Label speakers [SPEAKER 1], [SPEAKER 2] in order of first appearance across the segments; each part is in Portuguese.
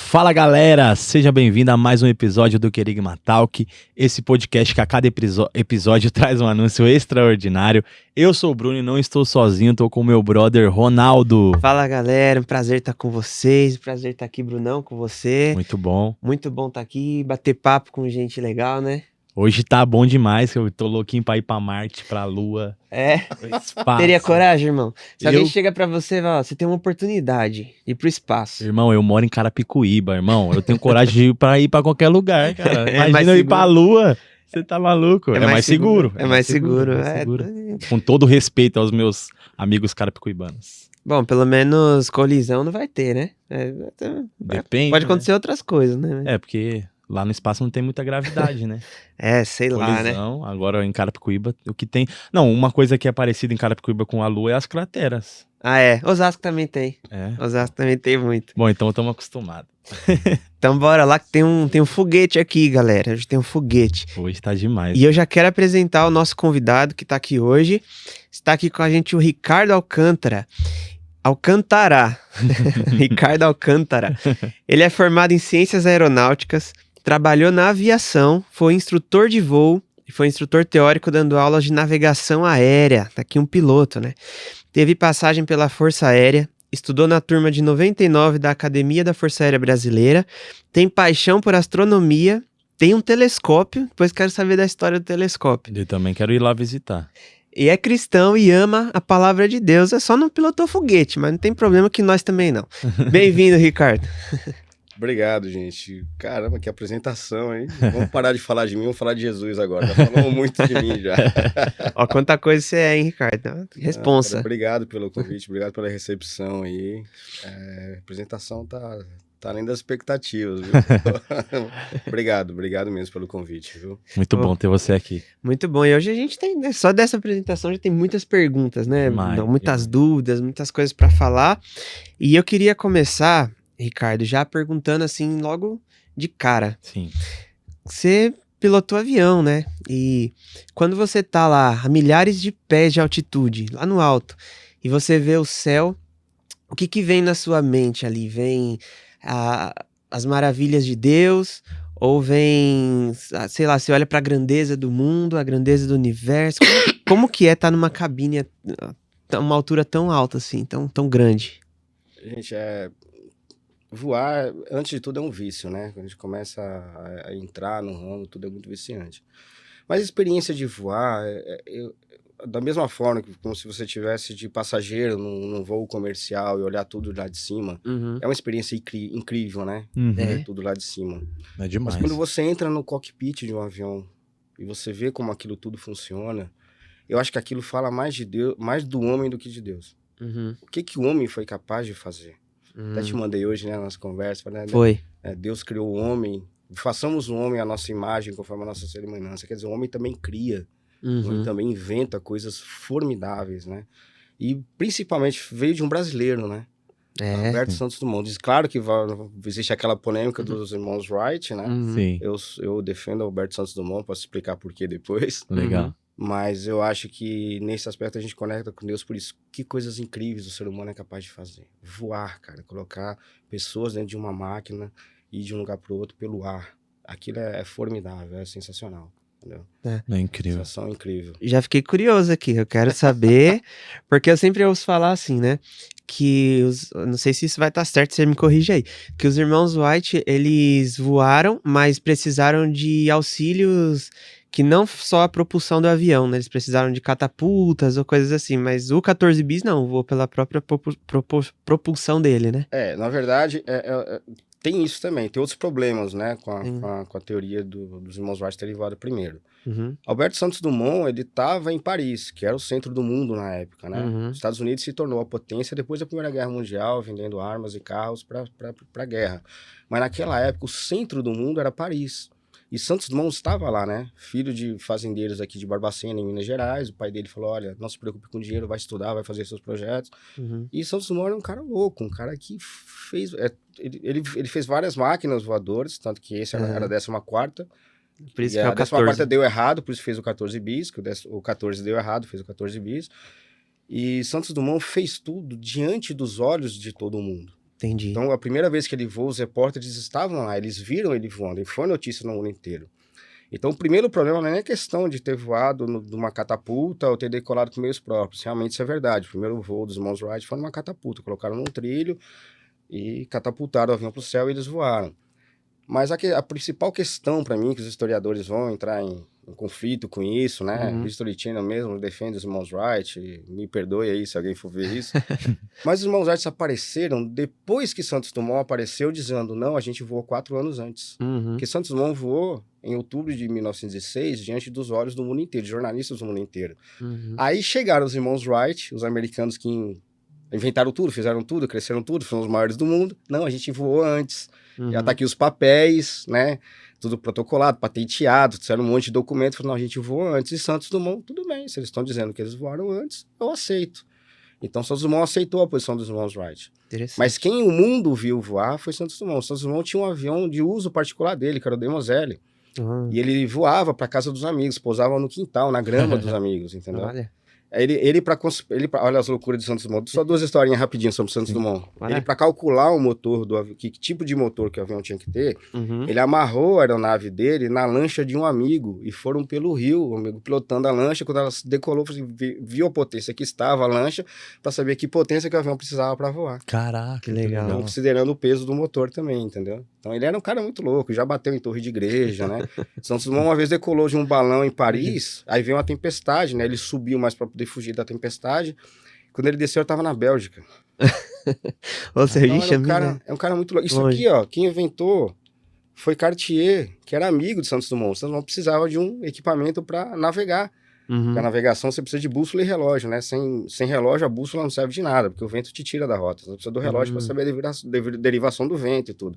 [SPEAKER 1] Fala galera, seja bem-vindo a mais um episódio do Querigma Talk, esse podcast que a cada episódio traz um anúncio extraordinário. Eu sou o Bruno e não estou sozinho, estou com o meu brother Ronaldo.
[SPEAKER 2] Fala galera, um prazer estar com vocês, prazer estar aqui, Brunão, com você.
[SPEAKER 1] Muito bom.
[SPEAKER 2] Muito bom estar aqui, bater papo com gente legal, né?
[SPEAKER 1] Hoje tá bom demais, eu tô louquinho pra ir pra Marte, pra Lua, espaço.
[SPEAKER 2] Teria coragem, irmão? Se alguém chega pra você e fala, ó, você tem uma oportunidade de ir pro espaço.
[SPEAKER 1] Irmão, eu moro em Carapicuíba, irmão, eu tenho coragem de ir pra qualquer lugar, cara. Imagina eu ir pra Lua, você tá maluco? É mais seguro.
[SPEAKER 2] É mais seguro.
[SPEAKER 1] Com todo respeito aos meus amigos carapicuibanos.
[SPEAKER 2] Bom, pelo menos colisão não vai ter, né?
[SPEAKER 1] Depende.
[SPEAKER 2] Pode acontecer outras coisas, né?
[SPEAKER 1] É, porque lá no espaço não tem muita gravidade, né?
[SPEAKER 2] Sei lá, né?
[SPEAKER 1] Agora em Carapicuíba, o que tem... Não, uma coisa que é parecida em Carapicuíba com a Lua é as crateras.
[SPEAKER 2] Ah, é. Osasco também tem.
[SPEAKER 1] É.
[SPEAKER 2] Osasco também tem muito.
[SPEAKER 1] Bom, então estamos acostumados.
[SPEAKER 2] Então bora lá que tem um foguete aqui, galera. Hoje tem um foguete.
[SPEAKER 1] Hoje tá demais.
[SPEAKER 2] E eu já quero apresentar o nosso convidado que tá aqui hoje. Está aqui com a gente o Ricardo Alcântara. Ricardo Alcântara. Ele é formado em Ciências Aeronáuticas, trabalhou na aviação, foi instrutor de voo e foi instrutor teórico dando aulas de navegação aérea. Tá aqui um piloto, né? Teve passagem pela Força Aérea, estudou na turma de 99 da Academia da Força Aérea Brasileira, tem paixão por astronomia, tem um telescópio, depois quero saber da história do telescópio.
[SPEAKER 1] Eu também quero ir lá visitar.
[SPEAKER 2] E é cristão e ama a palavra de Deus, é só não pilotou foguete, mas não tem problema que nós também não. Bem-vindo, Ricardo.
[SPEAKER 3] Obrigado, gente. Caramba, que apresentação, hein? Vamos parar de falar de mim, vamos falar de Jesus agora. Já falamos muito de mim já.
[SPEAKER 2] Ó, quanta coisa você é, hein, Ricardo? Responsa.
[SPEAKER 3] Cara, obrigado pelo convite, obrigado pela recepção aí. A apresentação tá além das expectativas, viu? Obrigado mesmo pelo convite, viu?
[SPEAKER 1] Muito bom ter você aqui.
[SPEAKER 2] Muito bom. E hoje a gente tem, né, só dessa apresentação já tem muitas perguntas, né? Muitas dúvidas, muitas coisas para falar. E eu queria começar, Ricardo, já perguntando assim, logo de cara.
[SPEAKER 1] Sim.
[SPEAKER 2] Você pilotou avião, né? E quando você tá lá a milhares de pés de altitude, lá no alto, e você vê o céu, o que vem na sua mente ali? Vem as maravilhas de Deus? Ou vem, sei lá, você olha pra grandeza do mundo, a grandeza do universo? Como que é estar numa cabine a uma altura tão alta assim, tão grande?
[SPEAKER 3] Gente, voar, antes de tudo, é um vício, né? Quando a gente começa a entrar no ramo, tudo é muito viciante. Mas a experiência de voar, da mesma forma que como se você estivesse de passageiro num voo comercial e olhar tudo lá de cima, é uma experiência incrível, né? Tudo lá de cima.
[SPEAKER 1] É demais.
[SPEAKER 3] Mas quando você entra no cockpit de um avião e você vê como aquilo tudo funciona, eu acho que aquilo fala mais de Deus, mais do homem do que de Deus. O que o homem foi capaz de fazer? Até te mandei hoje, né, na nossa conversa. Né,
[SPEAKER 2] Foi.
[SPEAKER 3] Deus criou o homem, façamos o homem a nossa imagem, conforme a nossa semelhança. Quer dizer, o homem também cria, o homem também inventa coisas formidáveis, né? E principalmente veio de um brasileiro, né? Alberto Santos Dumont. Diz, claro que existe aquela polêmica dos irmãos Wright, né?
[SPEAKER 1] Sim.
[SPEAKER 3] Eu defendo Alberto Santos Dumont, posso explicar por quê depois.
[SPEAKER 1] Legal.
[SPEAKER 3] Mas eu acho que nesse aspecto a gente conecta com Deus por isso. Que coisas incríveis o ser humano é capaz de fazer. Voar, cara. Colocar pessoas dentro de uma máquina e ir de um lugar para o outro pelo ar. Aquilo é formidável, é sensacional. Entendeu?
[SPEAKER 1] É incrível.
[SPEAKER 3] Sensação incrível.
[SPEAKER 2] Já fiquei curioso aqui. Eu quero saber, porque eu sempre ouço falar assim, né? Que não sei se isso vai estar certo, você me corrige aí. Que os irmãos Wright, eles voaram, mas precisaram de auxílios que não só a propulsão do avião, né? Eles precisaram de catapultas ou coisas assim, mas o 14 bis não, voou pela própria propulsão dele, né?
[SPEAKER 3] Na verdade, tem isso também, tem outros problemas, né, com a teoria dos irmãos Wright terem voado primeiro. Alberto Santos Dumont, ele estava em Paris, que era o centro do mundo na época, né? Os Estados Unidos se tornou a potência depois da Primeira Guerra Mundial, vendendo armas e carros para a guerra. Mas naquela época, o centro do mundo era Paris. E Santos Dumont estava lá, né? Filho de fazendeiros aqui de Barbacena, em Minas Gerais. O pai dele falou, olha, não se preocupe com dinheiro, vai estudar, vai fazer seus projetos.
[SPEAKER 2] Uhum.
[SPEAKER 3] E Santos Dumont era um cara louco, um cara que fez... ele fez várias máquinas voadoras, tanto que esse era a 14ª.
[SPEAKER 2] Por isso
[SPEAKER 3] E
[SPEAKER 2] que é
[SPEAKER 3] a
[SPEAKER 2] o
[SPEAKER 3] 14ª
[SPEAKER 2] 14.
[SPEAKER 3] deu errado, por isso fez o 14 bis, que o 14 deu errado, fez o 14 bis. E Santos Dumont fez tudo diante dos olhos de todo mundo.
[SPEAKER 2] Entendi.
[SPEAKER 3] Então, a primeira vez que ele voou, os repórteres estavam lá, eles viram ele voando, e foi notícia no mundo inteiro. Então, o primeiro problema não é nem a questão de ter voado numa catapulta ou ter decolado com meios próprios. Realmente isso é verdade. O primeiro voo dos irmãos Wright foi numa catapulta. Colocaram num trilho e catapultaram o avião para o céu e eles voaram. Mas a principal questão para mim, que os historiadores vão entrar em conflito com isso, né?
[SPEAKER 2] Uhum.
[SPEAKER 3] O History Channel mesmo defende os irmãos Wright, me perdoe aí se alguém for ver isso. Mas os irmãos Wright apareceram depois que Santos Dumont apareceu, dizendo, não, a gente voou 4 anos antes.
[SPEAKER 2] Uhum.
[SPEAKER 3] Porque Santos Dumont voou em outubro de 1906, diante dos olhos do mundo inteiro, de jornalistas do mundo inteiro.
[SPEAKER 2] Uhum.
[SPEAKER 3] Aí chegaram os irmãos Wright, os americanos que inventaram tudo, fizeram tudo, cresceram tudo, foram os maiores do mundo. Não, a gente voou antes.
[SPEAKER 2] Uhum.
[SPEAKER 3] Já tá aqui os papéis, né? Tudo protocolado, patenteado, fizeram um monte de documento. Falaram, não, a gente voou antes. E Santos Dumont, tudo bem, se eles estão dizendo que eles voaram antes, eu aceito. Então, Santos Dumont aceitou a posição dos irmãos Wright.
[SPEAKER 2] Interessante.
[SPEAKER 3] Mas quem o mundo viu voar foi Santos Dumont. Santos Dumont tinha um avião de uso particular dele, que era o Demoiselle.
[SPEAKER 2] Uhum.
[SPEAKER 3] E ele voava para casa dos amigos, pousava no quintal, na grama dos amigos, entendeu?
[SPEAKER 2] Olha.
[SPEAKER 3] Olha as loucuras de Santos Dumont. Só 2 historinhas rapidinho sobre Santos Dumont.
[SPEAKER 2] Olha.
[SPEAKER 3] Ele, para calcular o motor do avião, que tipo de motor que o avião tinha que ter,
[SPEAKER 2] Uhum.
[SPEAKER 3] ele amarrou a aeronave dele na lancha de um amigo e foram pelo rio, o amigo pilotando a lancha. Quando ela decolou, viu a potência que estava a lancha para saber que potência que o avião precisava para voar.
[SPEAKER 1] Caraca,
[SPEAKER 2] Que legal.
[SPEAKER 3] Então, considerando o peso do motor também, entendeu? Então, ele era um cara muito louco, já bateu em torre de igreja, né? Santos Dumont uma vez decolou de um balão em Paris, aí veio uma tempestade, né? Ele subiu mais para poder fugir da tempestade. Quando ele desceu, ele estava na Bélgica.
[SPEAKER 2] Ou seja,
[SPEAKER 3] Então,
[SPEAKER 2] ixi,
[SPEAKER 3] é um cara muito louco. Isso
[SPEAKER 2] longe.
[SPEAKER 3] aqui, ó, quem inventou foi Cartier, que era amigo de Santos Dumont. Santos Dumont precisava de um equipamento para navegar.
[SPEAKER 2] Uhum.
[SPEAKER 3] Porque a navegação você precisa de bússola e relógio, né? Sem relógio, a bússola não serve de nada, porque o vento te tira da rota. Você precisa do relógio para saber a derivação do vento e tudo.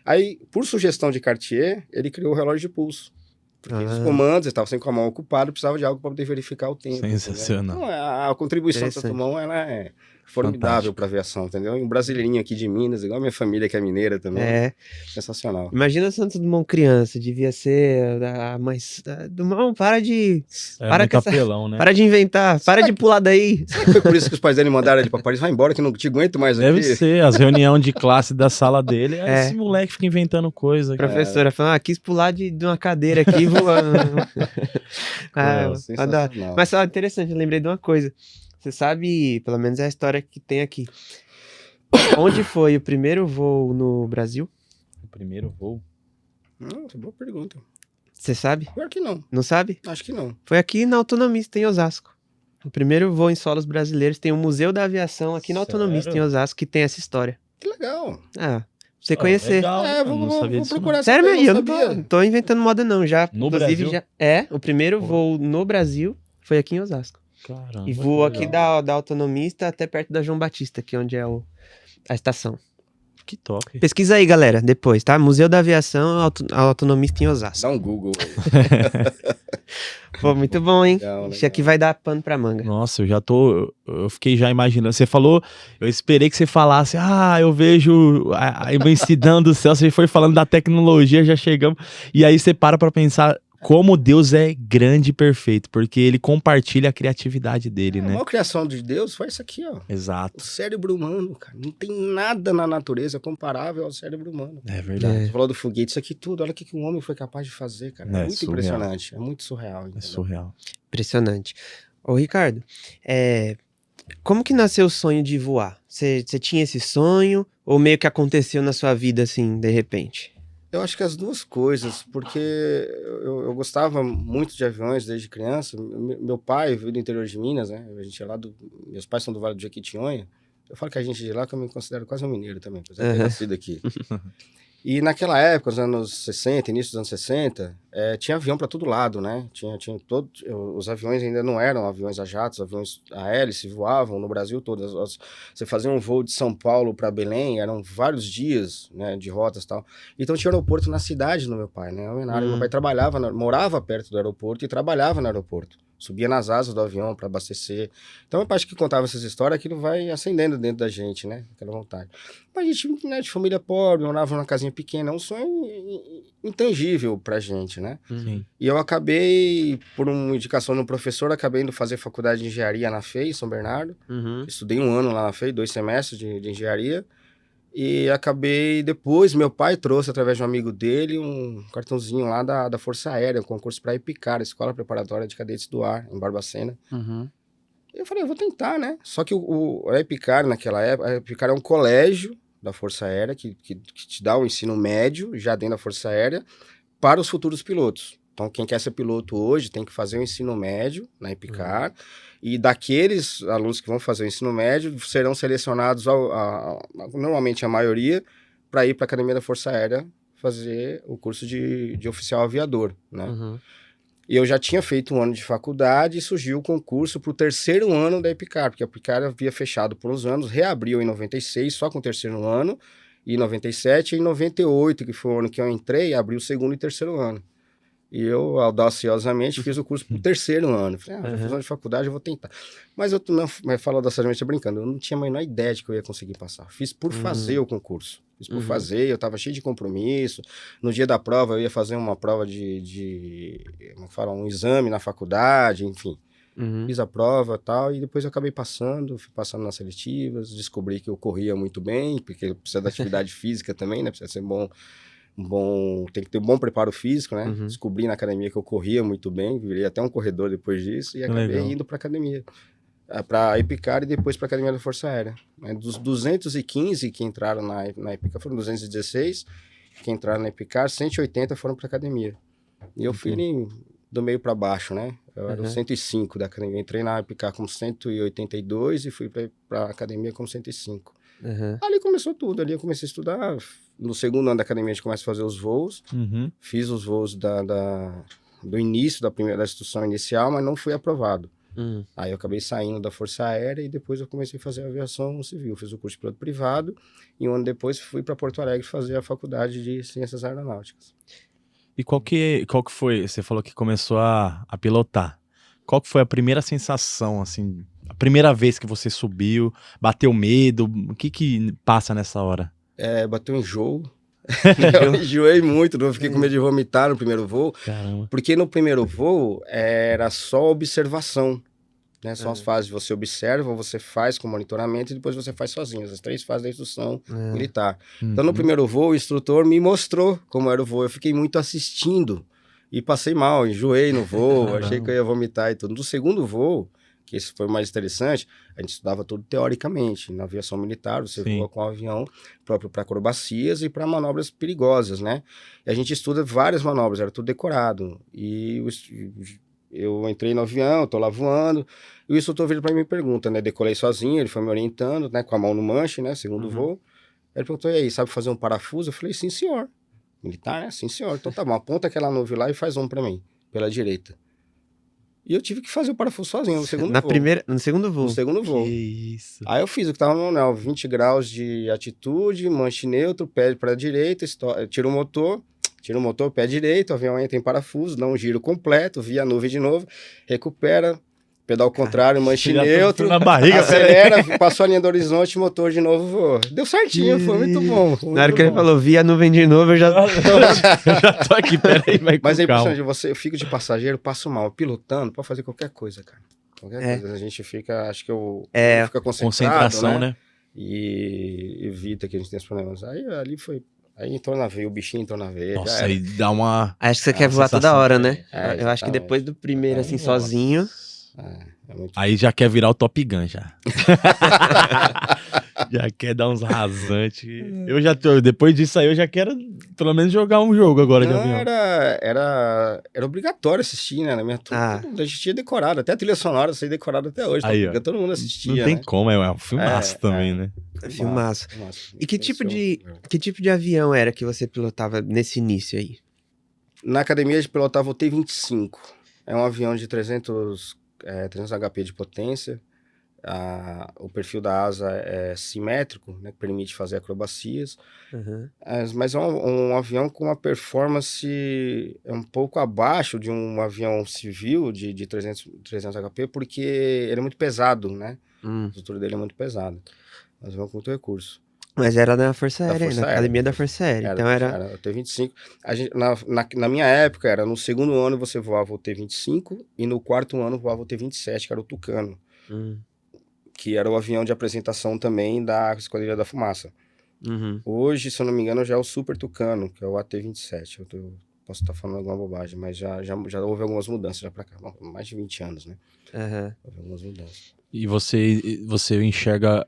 [SPEAKER 3] Aí, por sugestão de Cartier, ele criou o relógio de pulso. Porque os comandos estavam sempre com a mão ocupada, precisava de algo para poder verificar o tempo.
[SPEAKER 1] Sensacional.
[SPEAKER 3] Então, a contribuição do Santos Dumont, ela é formidável para a aviação, entendeu? E um brasileirinho aqui de Minas, igual a minha família que é mineira também.
[SPEAKER 2] É.
[SPEAKER 3] Sensacional.
[SPEAKER 2] Imagina Santos Dumont criança, devia ser a mais... Dumont, para de... para
[SPEAKER 1] muito
[SPEAKER 2] com essa-
[SPEAKER 1] apelão, né?
[SPEAKER 2] Para de inventar, para de pular daí.
[SPEAKER 3] Será que foi por isso que os pais dele mandaram ele para Paris? Vai embora que não te aguento mais
[SPEAKER 1] Deve
[SPEAKER 3] aqui.
[SPEAKER 1] ser, as reuniões de classe da sala dele,
[SPEAKER 2] É.
[SPEAKER 1] esse moleque fica inventando coisa.
[SPEAKER 2] Professora falando, quis pular de uma cadeira aqui voando.
[SPEAKER 3] Pô,
[SPEAKER 2] Sensacional. Mas só interessante, eu lembrei de uma coisa. Você sabe, pelo menos é a história que tem aqui. Onde foi o primeiro voo no Brasil?
[SPEAKER 1] O primeiro voo.
[SPEAKER 3] Nossa, boa pergunta.
[SPEAKER 2] Você sabe?
[SPEAKER 3] Pior que não.
[SPEAKER 2] Não sabe?
[SPEAKER 3] Acho que não.
[SPEAKER 2] Foi aqui na Autonomista, em Osasco. O primeiro voo em solos brasileiros. Tem o Museu da Aviação aqui na Autonomista, em
[SPEAKER 1] Sério?
[SPEAKER 2] Osasco, que tem essa história.
[SPEAKER 3] Que legal.
[SPEAKER 2] Ah, pra você conhecer.
[SPEAKER 1] Legal,
[SPEAKER 3] É,
[SPEAKER 1] eu não sabia
[SPEAKER 3] vou
[SPEAKER 1] disso,
[SPEAKER 3] procurar essa
[SPEAKER 2] Sério,
[SPEAKER 3] coisa,
[SPEAKER 2] eu não
[SPEAKER 3] sabia.
[SPEAKER 2] tô inventando moda não, já.
[SPEAKER 1] No
[SPEAKER 2] Inclusive,
[SPEAKER 1] Brasil?
[SPEAKER 2] já é, o primeiro voo no Brasil foi aqui em Osasco.
[SPEAKER 1] Caramba,
[SPEAKER 2] E voou
[SPEAKER 1] que
[SPEAKER 2] aqui
[SPEAKER 1] legal.
[SPEAKER 2] da Autonomista até perto da João Batista, que é onde é a estação.
[SPEAKER 1] Que top.
[SPEAKER 2] Pesquisa aí, galera, depois, tá? Museu da Aviação, Autonomista em Osasco.
[SPEAKER 3] Dá um Google aí.
[SPEAKER 2] Pô, muito bom, hein?
[SPEAKER 3] Legal,
[SPEAKER 2] Isso aqui vai dar pano pra manga.
[SPEAKER 1] Nossa, eu fiquei já imaginando. Você falou, eu esperei que você falasse, eu vejo a imensidão do céu. Você foi falando da tecnologia, já chegamos. E aí você para pra pensar como Deus é grande e perfeito, porque ele compartilha a criatividade dele,
[SPEAKER 3] A
[SPEAKER 1] né?
[SPEAKER 3] maior criação de Deus foi isso aqui, ó.
[SPEAKER 1] Exato.
[SPEAKER 3] O cérebro humano, cara. Não tem nada na natureza comparável ao cérebro humano.
[SPEAKER 1] É verdade.
[SPEAKER 3] Você falou do foguete, isso aqui tudo. Olha o que um homem foi capaz de fazer, cara. É,
[SPEAKER 1] É
[SPEAKER 3] muito
[SPEAKER 1] surreal.
[SPEAKER 3] impressionante. É muito surreal.
[SPEAKER 1] É
[SPEAKER 3] entendeu?
[SPEAKER 1] surreal.
[SPEAKER 2] Impressionante. Ô, Ricardo, como que nasceu o sonho de voar? Você tinha esse sonho ou meio que aconteceu na sua vida, assim, de repente?
[SPEAKER 3] Eu acho que as duas coisas, porque eu gostava muito de aviões desde criança. Meu pai veio do interior de Minas, né? A gente é lá meus pais são do Vale do Jequitinhonha. Eu falo que a gente é de lá, que eu me considero quase um mineiro também, apesar de ter nascido aqui. E naquela época, nos anos 60, início dos anos 60, tinha avião para todo lado, né? Tinha todos, os aviões ainda não eram aviões a jatos, aviões a hélice voavam no Brasil todo. Você fazia um voo de São Paulo para Belém, eram vários dias, né, de rotas e tal. Então tinha aeroporto na cidade do meu pai, né? Meu pai morava perto do aeroporto e trabalhava no aeroporto. Subia nas asas do avião para abastecer. Então, meu pai que contava essas histórias, aquilo vai acendendo dentro da gente, né? Aquela vontade. Mas a gente, né, de família pobre, morava numa casinha pequena, é um sonho intangível pra gente, né?
[SPEAKER 1] Sim.
[SPEAKER 3] E eu acabei, por uma indicação de um professor, acabei indo fazer faculdade de engenharia na FEI, São Bernardo. Estudei 1 ano lá na FEI, 2 semestres de engenharia. E acabei, depois, meu pai trouxe, através de um amigo dele, um cartãozinho lá da Força Aérea, um concurso para EPICAR, Escola Preparatória de Cadetes do Ar, em Barbacena. E eu falei, eu vou tentar, né? Só que a EPICAR, naquela época, a EPICAR é um colégio da Força Aérea que te dá o ensino médio, já dentro da Força Aérea, para os futuros pilotos. Então, quem quer ser piloto hoje tem que fazer o ensino médio na EPICAR, e daqueles alunos que vão fazer o ensino médio, serão selecionados, normalmente a maioria, para ir para a Academia da Força Aérea fazer o curso de oficial aviador, né? E eu já tinha feito 1 ano de faculdade e surgiu o concurso para o 3º ano da EPICAR, porque a EPICAR havia fechado por uns anos, reabriu em 96, só com o 3º ano, e em 97, e em 98, que foi o ano que eu entrei, abriu o 2º e 3º ano. E eu, audaciosamente, fiz o curso pro 3º ano. Falei, já fiz 1 ano de faculdade, eu vou tentar. Mas eu não falo audaciosamente brincando, eu não tinha a menor ideia de que eu ia conseguir passar. Fiz por fazer o concurso. Fiz por fazer, eu tava cheio de compromisso. No dia da prova, eu ia fazer uma prova um exame na faculdade, enfim. Fiz a prova e tal, e depois eu acabei passando, fui passando nas seletivas, descobri que eu corria muito bem, porque precisa da atividade física também, né? Precisa ser tem que ter um bom preparo físico, né? Descobri na academia que eu corria muito bem, virei até um corredor depois disso e acabei indo para academia, para a EPICAR e depois para a Academia da Força Aérea. Dos 215 que entraram na EPICAR, foram 216 que entraram na EPICAR, 180 foram para a academia. E eu fui do meio para baixo, né? Eu era o 105 da academia. Eu entrei na EPICAR com 182 e fui para a academia com 105. Ali começou tudo, ali eu comecei a estudar. No 2º ano da academia a gente começa a fazer os voos. Fiz os voos do início da instrução inicial, mas não fui aprovado. Aí eu acabei saindo da Força Aérea e depois eu comecei a fazer aviação civil. Fiz o curso de piloto privado e 1 ano depois fui para Porto Alegre fazer a faculdade de Ciências Aeronáuticas.
[SPEAKER 1] E qual que foi, você falou que começou a pilotar. Qual que foi a primeira sensação, assim, a primeira vez que você subiu, bateu medo, o que passa nessa hora?
[SPEAKER 3] Bateu enjoo. Eu enjoei muito, não fiquei com medo de vomitar no primeiro voo.
[SPEAKER 1] Caramba.
[SPEAKER 3] Porque no primeiro voo era só observação, né? São as fases, você observa, você faz com monitoramento e depois você faz sozinho, as 3 fases da instrução militar. Então no primeiro voo o instrutor me mostrou como era o voo, eu fiquei muito assistindo e passei mal, enjoei no voo, achei que eu ia vomitar e tudo. No segundo voo, que esse foi o mais interessante, a gente estudava tudo teoricamente. Na aviação militar, você voa com um avião próprio para acrobacias e para manobras perigosas, né? E a gente estuda várias manobras, era tudo decorado. E eu entrei no avião, tô lá voando, e o instrutor veio para mim e me pergunta, né? Decolei sozinho, ele foi me orientando, né? Com a mão no manche, né? Segundo voo. Ele perguntou, e aí, sabe fazer um parafuso? Eu falei, sim, senhor. Militar, né? Sim, senhor. Então tá bom, aponta aquela nuvem lá e faz um para mim, pela direita. E eu tive que fazer o parafuso sozinho no segundo voo.
[SPEAKER 2] No segundo voo?
[SPEAKER 3] No segundo voo.
[SPEAKER 1] Que isso.
[SPEAKER 3] Aí eu fiz o que tava no manual, 20 graus de atitude, manche neutro, pé para a direita, tira o motor, pé direito, o avião entra em parafuso, dá um giro completo, via a nuvem de novo, recupera, pedal contrário, manche neutro,
[SPEAKER 1] na barriga,
[SPEAKER 3] acelera, passou a linha do horizonte, motor de novo voou. Deu certinho, foi muito bom.
[SPEAKER 2] Na hora que ele falou, vi a nuvem de novo, eu já...
[SPEAKER 1] eu já tô aqui, peraí, vai com
[SPEAKER 3] Mas é
[SPEAKER 1] calma.
[SPEAKER 3] impressionante, eu fico de passageiro, passo mal, pilotando, pode fazer qualquer coisa, cara. Qualquer coisa, a gente fica, acho que fica concentrado,
[SPEAKER 1] Concentração, né?
[SPEAKER 3] E evita que a gente tenha esses problemas. Aí ali foi... Aí entrou na veia, o bichinho entrou na veia.
[SPEAKER 1] Nossa, aí dá uma...
[SPEAKER 2] Acho que você quer voar toda hora, né?
[SPEAKER 3] É,
[SPEAKER 2] eu acho que depois do primeiro, assim,
[SPEAKER 3] Nossa.
[SPEAKER 2] sozinho...
[SPEAKER 3] É muito...
[SPEAKER 1] Aí já quer virar o Top Gun, já. Já quer dar uns rasantes. Eu já tô, depois disso aí, eu já quero pelo menos jogar um jogo agora de
[SPEAKER 3] Não,
[SPEAKER 1] avião.
[SPEAKER 3] era obrigatório assistir, né? Na minha turma,
[SPEAKER 2] Ah.
[SPEAKER 3] todo mundo assistia decorado. Até a trilha sonora saía decorada até hoje.
[SPEAKER 1] Aí,
[SPEAKER 3] Porque
[SPEAKER 1] ó.
[SPEAKER 3] todo mundo
[SPEAKER 1] Não
[SPEAKER 3] assistia,
[SPEAKER 1] tem
[SPEAKER 3] né?
[SPEAKER 1] como, é um filmaço
[SPEAKER 3] É,
[SPEAKER 1] também,
[SPEAKER 3] é.
[SPEAKER 1] né?
[SPEAKER 2] Filmaço.
[SPEAKER 3] Filmaço.
[SPEAKER 2] E que tipo de avião era que você pilotava nesse início aí?
[SPEAKER 3] Na academia de pilotar, eu T-25. É um avião de 300 HP de potência. O perfil da asa é simétrico, né, que permite fazer acrobacias.
[SPEAKER 2] Uhum.
[SPEAKER 3] Mas é um avião com uma performance um pouco abaixo de um avião civil de 300 HP, porque ele é muito pesado, né? A estrutura dele é muito pesada. É um avião com muito recurso.
[SPEAKER 2] Mas era na Força
[SPEAKER 3] Da
[SPEAKER 2] Aérea,
[SPEAKER 3] Força
[SPEAKER 2] na
[SPEAKER 3] Aérea.
[SPEAKER 2] academia da Força Aérea. Então era
[SPEAKER 3] o T-25. Na minha época, era no segundo ano você voava o T-25 e no quarto ano voava o T-27, que era o Tucano, que era o avião de apresentação também da Esquadrilha da Fumaça.
[SPEAKER 2] Uhum.
[SPEAKER 3] Hoje, se eu não me engano, já é o Super Tucano, que é o AT-27. Eu posso estar falando alguma bobagem, mas já houve algumas mudanças já pra cá. Mais de 20 anos, né?
[SPEAKER 2] Uhum.
[SPEAKER 3] Houve algumas mudanças.
[SPEAKER 1] E você enxerga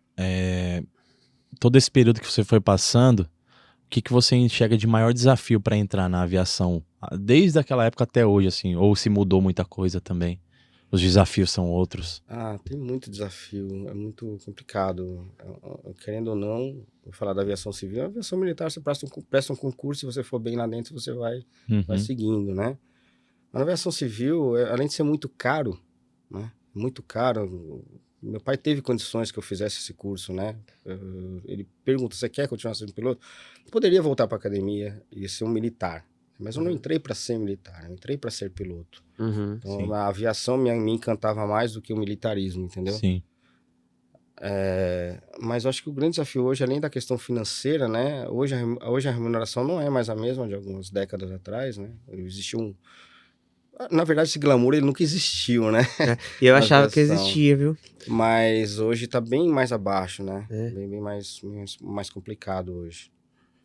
[SPEAKER 1] todo esse período que você foi passando, o que você enxerga de maior desafio para entrar na aviação? Desde aquela época até hoje, assim, ou se mudou muita coisa também? Os desafios são outros?
[SPEAKER 3] Tem muito desafio, é muito complicado. Querendo ou não, vou falar da aviação civil, a aviação militar você presta um concurso, se você for bem lá dentro, você vai seguindo, né? Mas na aviação civil, além de ser muito caro, né? Muito caro. Meu pai teve condições que eu fizesse esse curso, né? Ele pergunta, você quer continuar sendo piloto? Eu poderia voltar para a academia e ser um militar. Mas eu não entrei para ser militar, eu entrei para ser piloto.
[SPEAKER 2] Uhum.
[SPEAKER 3] Então,
[SPEAKER 1] Sim.
[SPEAKER 3] a aviação me encantava mais do que o militarismo, entendeu?
[SPEAKER 1] Sim.
[SPEAKER 3] Mas eu acho que o grande desafio hoje, além da questão financeira, né? Hoje a remuneração não é mais a mesma de algumas décadas atrás, né? Existiu na verdade, esse glamour ele nunca existiu, né?
[SPEAKER 2] E eu
[SPEAKER 3] Na
[SPEAKER 2] achava que
[SPEAKER 3] aviação.
[SPEAKER 2] existia, viu?
[SPEAKER 3] Mas hoje tá bem mais abaixo, né?
[SPEAKER 2] É.
[SPEAKER 3] Bem mais complicado hoje.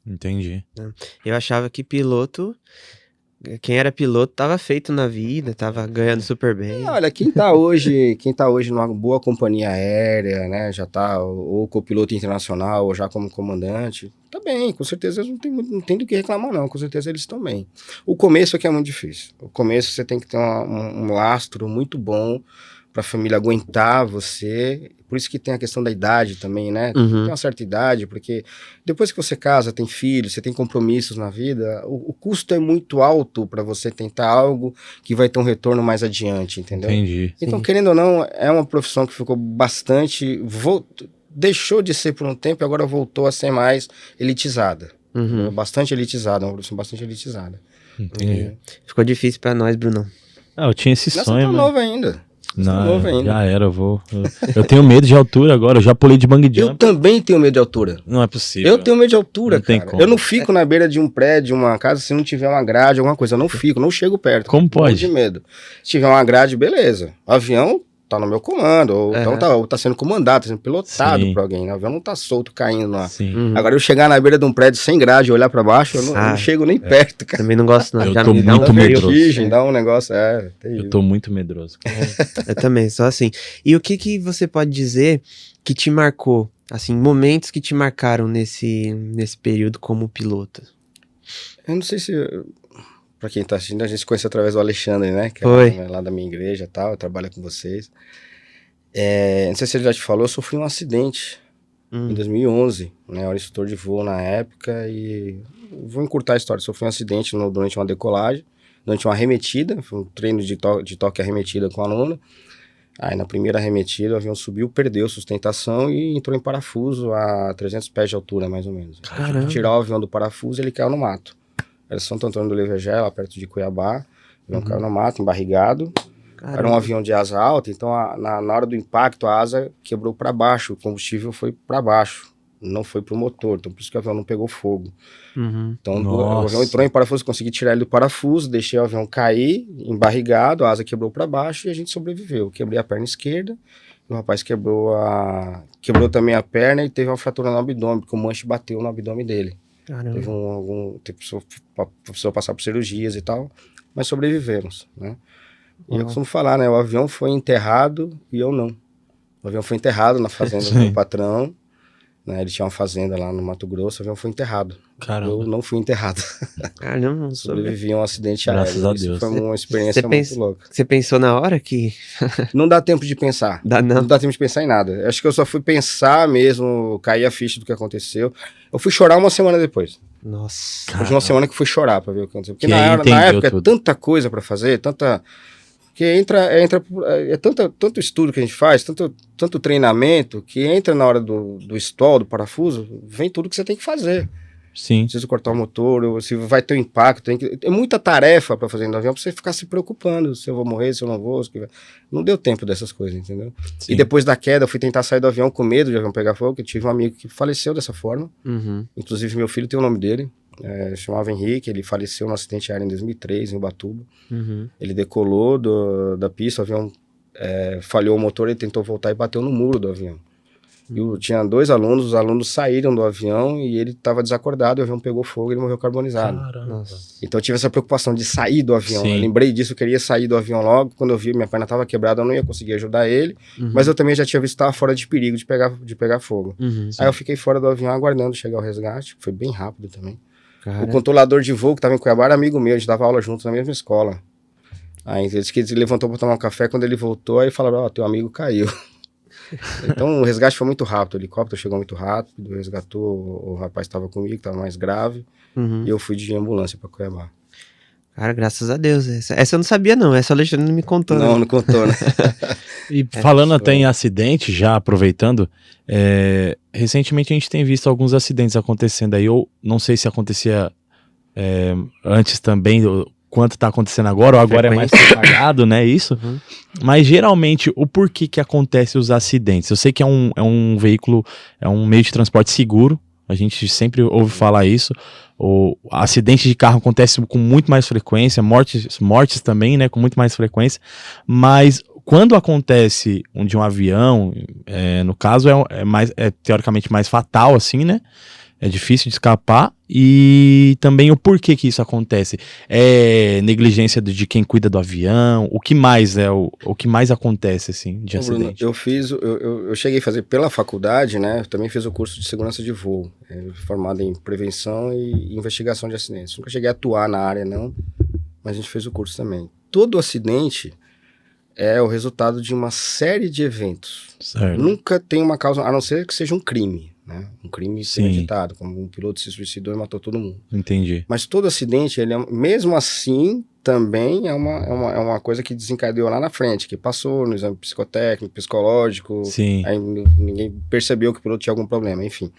[SPEAKER 1] Entendi.
[SPEAKER 2] Eu achava que piloto, quem era piloto tava feito na vida, tava ganhando super bem.
[SPEAKER 3] Olha, quem tá hoje numa boa companhia aérea, né? Já tá ou copiloto internacional ou já como comandante, tá bem, com certeza eles não tem do que reclamar não, com certeza eles estão bem. O começo é que é muito difícil. O começo você tem que ter um lastro muito bom pra família aguentar você. Por isso que tem a questão da idade também, né? Tem uma certa idade, porque depois que você casa, tem filhos, você tem compromissos na vida, o custo é muito alto para você tentar algo que vai ter um retorno mais adiante, entendeu?
[SPEAKER 1] Entendi.
[SPEAKER 3] Então,
[SPEAKER 2] Sim.
[SPEAKER 3] querendo ou não, é uma profissão que ficou bastante... deixou de ser por um tempo e agora voltou a ser mais elitizada.
[SPEAKER 2] Uhum.
[SPEAKER 3] Bastante elitizada, uma profissão bastante elitizada.
[SPEAKER 1] Entendi.
[SPEAKER 2] Ficou difícil pra nós, Brunão.
[SPEAKER 1] Eu tinha esse
[SPEAKER 3] Não,
[SPEAKER 1] sonho,
[SPEAKER 3] você tá
[SPEAKER 1] mas...
[SPEAKER 3] novo ainda.
[SPEAKER 1] Não,
[SPEAKER 3] novo ainda.
[SPEAKER 1] já era, eu tenho medo de altura agora, eu já pulei de bungee
[SPEAKER 3] Eu
[SPEAKER 1] jump.
[SPEAKER 3] também tenho medo de altura.
[SPEAKER 1] Não é possível.
[SPEAKER 3] Eu tenho medo de altura,
[SPEAKER 1] Não tem
[SPEAKER 3] cara.
[SPEAKER 1] como.
[SPEAKER 3] Eu não fico na beira de um prédio, uma casa, se não tiver uma grade, alguma coisa. Eu não fico, não chego perto.
[SPEAKER 1] Como
[SPEAKER 3] Morro
[SPEAKER 1] pode?
[SPEAKER 3] de medo. Se tiver uma grade, beleza. O avião tá no meu comando, ou então tá sendo comandado, tá sendo pilotado
[SPEAKER 1] Sim.
[SPEAKER 3] por alguém. Né? O avião não tá solto caindo lá.
[SPEAKER 1] Sim.
[SPEAKER 2] Uhum.
[SPEAKER 3] Agora eu chegar na beira de um prédio sem grade e olhar pra baixo, eu não chego nem perto, cara.
[SPEAKER 2] Também não gosto, não.
[SPEAKER 1] Eu
[SPEAKER 2] Já
[SPEAKER 1] tô
[SPEAKER 2] me dá
[SPEAKER 1] muito
[SPEAKER 2] um frio.
[SPEAKER 1] medroso.
[SPEAKER 3] Vertigem, dá um negócio, terrível.
[SPEAKER 1] Eu tô muito medroso.
[SPEAKER 2] Eu também, só assim. E o que você pode dizer que te marcou? Assim, momentos que te marcaram nesse período como piloto.
[SPEAKER 3] Eu não sei se... Pra quem tá assistindo, a gente se conheceu através do Alexandre, né? Que
[SPEAKER 2] Foi.
[SPEAKER 3] é lá da minha igreja e tal, trabalha com vocês. Não sei se ele já te falou, eu sofri um acidente em 2011, né? Eu era instrutor de voo na época e... Vou encurtar a história. Sofri um acidente durante uma decolagem, durante uma arremetida, foi um treino de toque arremetida com a aluna. Aí na primeira arremetida o avião subiu, perdeu sustentação e entrou em parafuso a 300 pés de altura, mais ou menos.
[SPEAKER 2] Caramba.
[SPEAKER 3] Tirar o avião do parafuso e ele caiu no mato. Era Santo Antônio do Levegé, lá perto de Cuiabá. O avião caiu no mato, embarrigado.
[SPEAKER 2] Caramba.
[SPEAKER 3] Era um avião de asa alta, então na hora do impacto a asa quebrou para baixo, o combustível foi para baixo, não foi pro motor, então por isso que o avião não pegou fogo.
[SPEAKER 2] Uhum.
[SPEAKER 3] Então o
[SPEAKER 1] Nossa.
[SPEAKER 3] avião entrou em parafuso, consegui tirar ele do parafuso, deixei o avião cair, embarrigado, a asa quebrou para baixo e a gente sobreviveu. Quebrei a perna esquerda, o rapaz quebrou também a perna e teve uma fratura no abdômen, porque o manche bateu no abdômen dele.
[SPEAKER 2] Caramba.
[SPEAKER 3] Teve precisou passar por cirurgias e tal, mas sobrevivemos, né? E eu costumo falar, né? O avião foi enterrado e eu não. O avião foi enterrado na fazenda do meu patrão, né? Ele tinha uma fazenda lá no Mato Grosso, o avião foi enterrado.
[SPEAKER 1] Caramba.
[SPEAKER 3] Eu não fui enterrado.
[SPEAKER 2] Caramba, não soube.
[SPEAKER 3] Sobrevivi a um acidente
[SPEAKER 1] Graças
[SPEAKER 3] aéreo.
[SPEAKER 1] a
[SPEAKER 3] Isso
[SPEAKER 1] Deus.
[SPEAKER 3] foi uma experiência muito louca.
[SPEAKER 2] Você pensou na hora que...
[SPEAKER 3] Não dá tempo de pensar.
[SPEAKER 2] Dá não.
[SPEAKER 3] Não dá tempo de pensar em nada. Acho que eu só fui pensar mesmo, cair a ficha do que aconteceu. Eu fui chorar uma semana depois.
[SPEAKER 2] Nossa.
[SPEAKER 3] Depois de uma semana que eu fui chorar pra ver o que aconteceu. Porque
[SPEAKER 1] Que aí
[SPEAKER 3] na
[SPEAKER 1] entendeu
[SPEAKER 3] época
[SPEAKER 1] tudo.
[SPEAKER 3] é tanta coisa pra fazer, tanta... Que tanto estudo que a gente faz, tanto treinamento, que entra na hora do stall, do parafuso, vem tudo que você tem que fazer.
[SPEAKER 1] Sim.
[SPEAKER 3] Precisa cortar o motor, ou se vai ter um impacto, é muita tarefa para fazer no avião, para você ficar se preocupando, se eu vou morrer, se eu não vou, não deu tempo dessas coisas, entendeu?
[SPEAKER 1] Sim.
[SPEAKER 3] E depois da queda, eu fui tentar sair do avião com medo de o avião pegar fogo, que eu tive um amigo que faleceu dessa forma, inclusive meu filho tem o nome dele, chamava Henrique, ele faleceu num acidente aéreo em 2003, em Ubatuba. Ele decolou da pista, o avião falhou o motor, ele tentou voltar e bateu no muro do avião. Tinha 2 alunos, os alunos saíram do avião e ele estava desacordado, o avião pegou fogo e ele morreu carbonizado.
[SPEAKER 1] Caramba.
[SPEAKER 3] Então eu tive essa preocupação de sair do avião.
[SPEAKER 1] Sim.
[SPEAKER 3] Eu lembrei disso, eu queria sair do avião logo. Quando eu vi minha perna estava quebrada, eu não ia conseguir ajudar ele. Mas eu também já tinha visto que estava fora de perigo de pegar fogo. Aí eu fiquei fora do avião aguardando chegar o resgate, foi bem rápido também.
[SPEAKER 2] Cara.
[SPEAKER 3] O controlador de voo que estava em Cuiabá era amigo meu, a gente dava aula juntos na mesma escola. Aí ele disse que ele levantou para tomar um café, quando ele voltou, aí falaram, teu amigo caiu. Então o resgate foi muito rápido, o helicóptero chegou muito rápido, resgatou, o rapaz estava comigo, estava mais grave, e eu fui de ambulância para Cuiabá.
[SPEAKER 2] Cara, graças a Deus. Essa eu não sabia não, essa o Alexandre não me contou.
[SPEAKER 3] Não contou, né?
[SPEAKER 1] E falando até em acidente, já aproveitando, recentemente a gente tem visto alguns acidentes acontecendo aí, eu não sei se acontecia antes também, quanto está acontecendo agora, ou agora é mais propagado, né, isso? Mas geralmente, o porquê que acontece os acidentes? Eu sei que é um veículo, é um meio de transporte seguro, a gente sempre ouve falar isso, o acidente de carro acontece com muito mais frequência, mortes também, né, com muito mais frequência, mas quando acontece de um avião, no caso é teoricamente mais fatal, assim, né? É difícil de escapar. E também o porquê que isso acontece. É negligência de quem cuida do avião? O que mais o que mais acontece, assim, de acidente?
[SPEAKER 3] Bruno, eu cheguei a fazer pela faculdade, né? Eu também fiz o curso de segurança de voo, formado em prevenção e investigação de acidentes. Nunca cheguei a atuar na área, não, mas a gente fez o curso também. Todo acidente é o resultado de uma série de eventos.
[SPEAKER 1] Certo.
[SPEAKER 3] Nunca tem uma causa, a não ser que seja um crime, né? Um crime
[SPEAKER 1] Sim.
[SPEAKER 3] premeditado, como um piloto se suicidou e matou todo mundo.
[SPEAKER 1] Entendi.
[SPEAKER 3] Mas todo acidente, mesmo assim, também é uma coisa que desencadeou lá na frente, que passou no exame psicotécnico, psicológico,
[SPEAKER 1] Sim.
[SPEAKER 3] aí ninguém percebeu que o piloto tinha algum problema, enfim.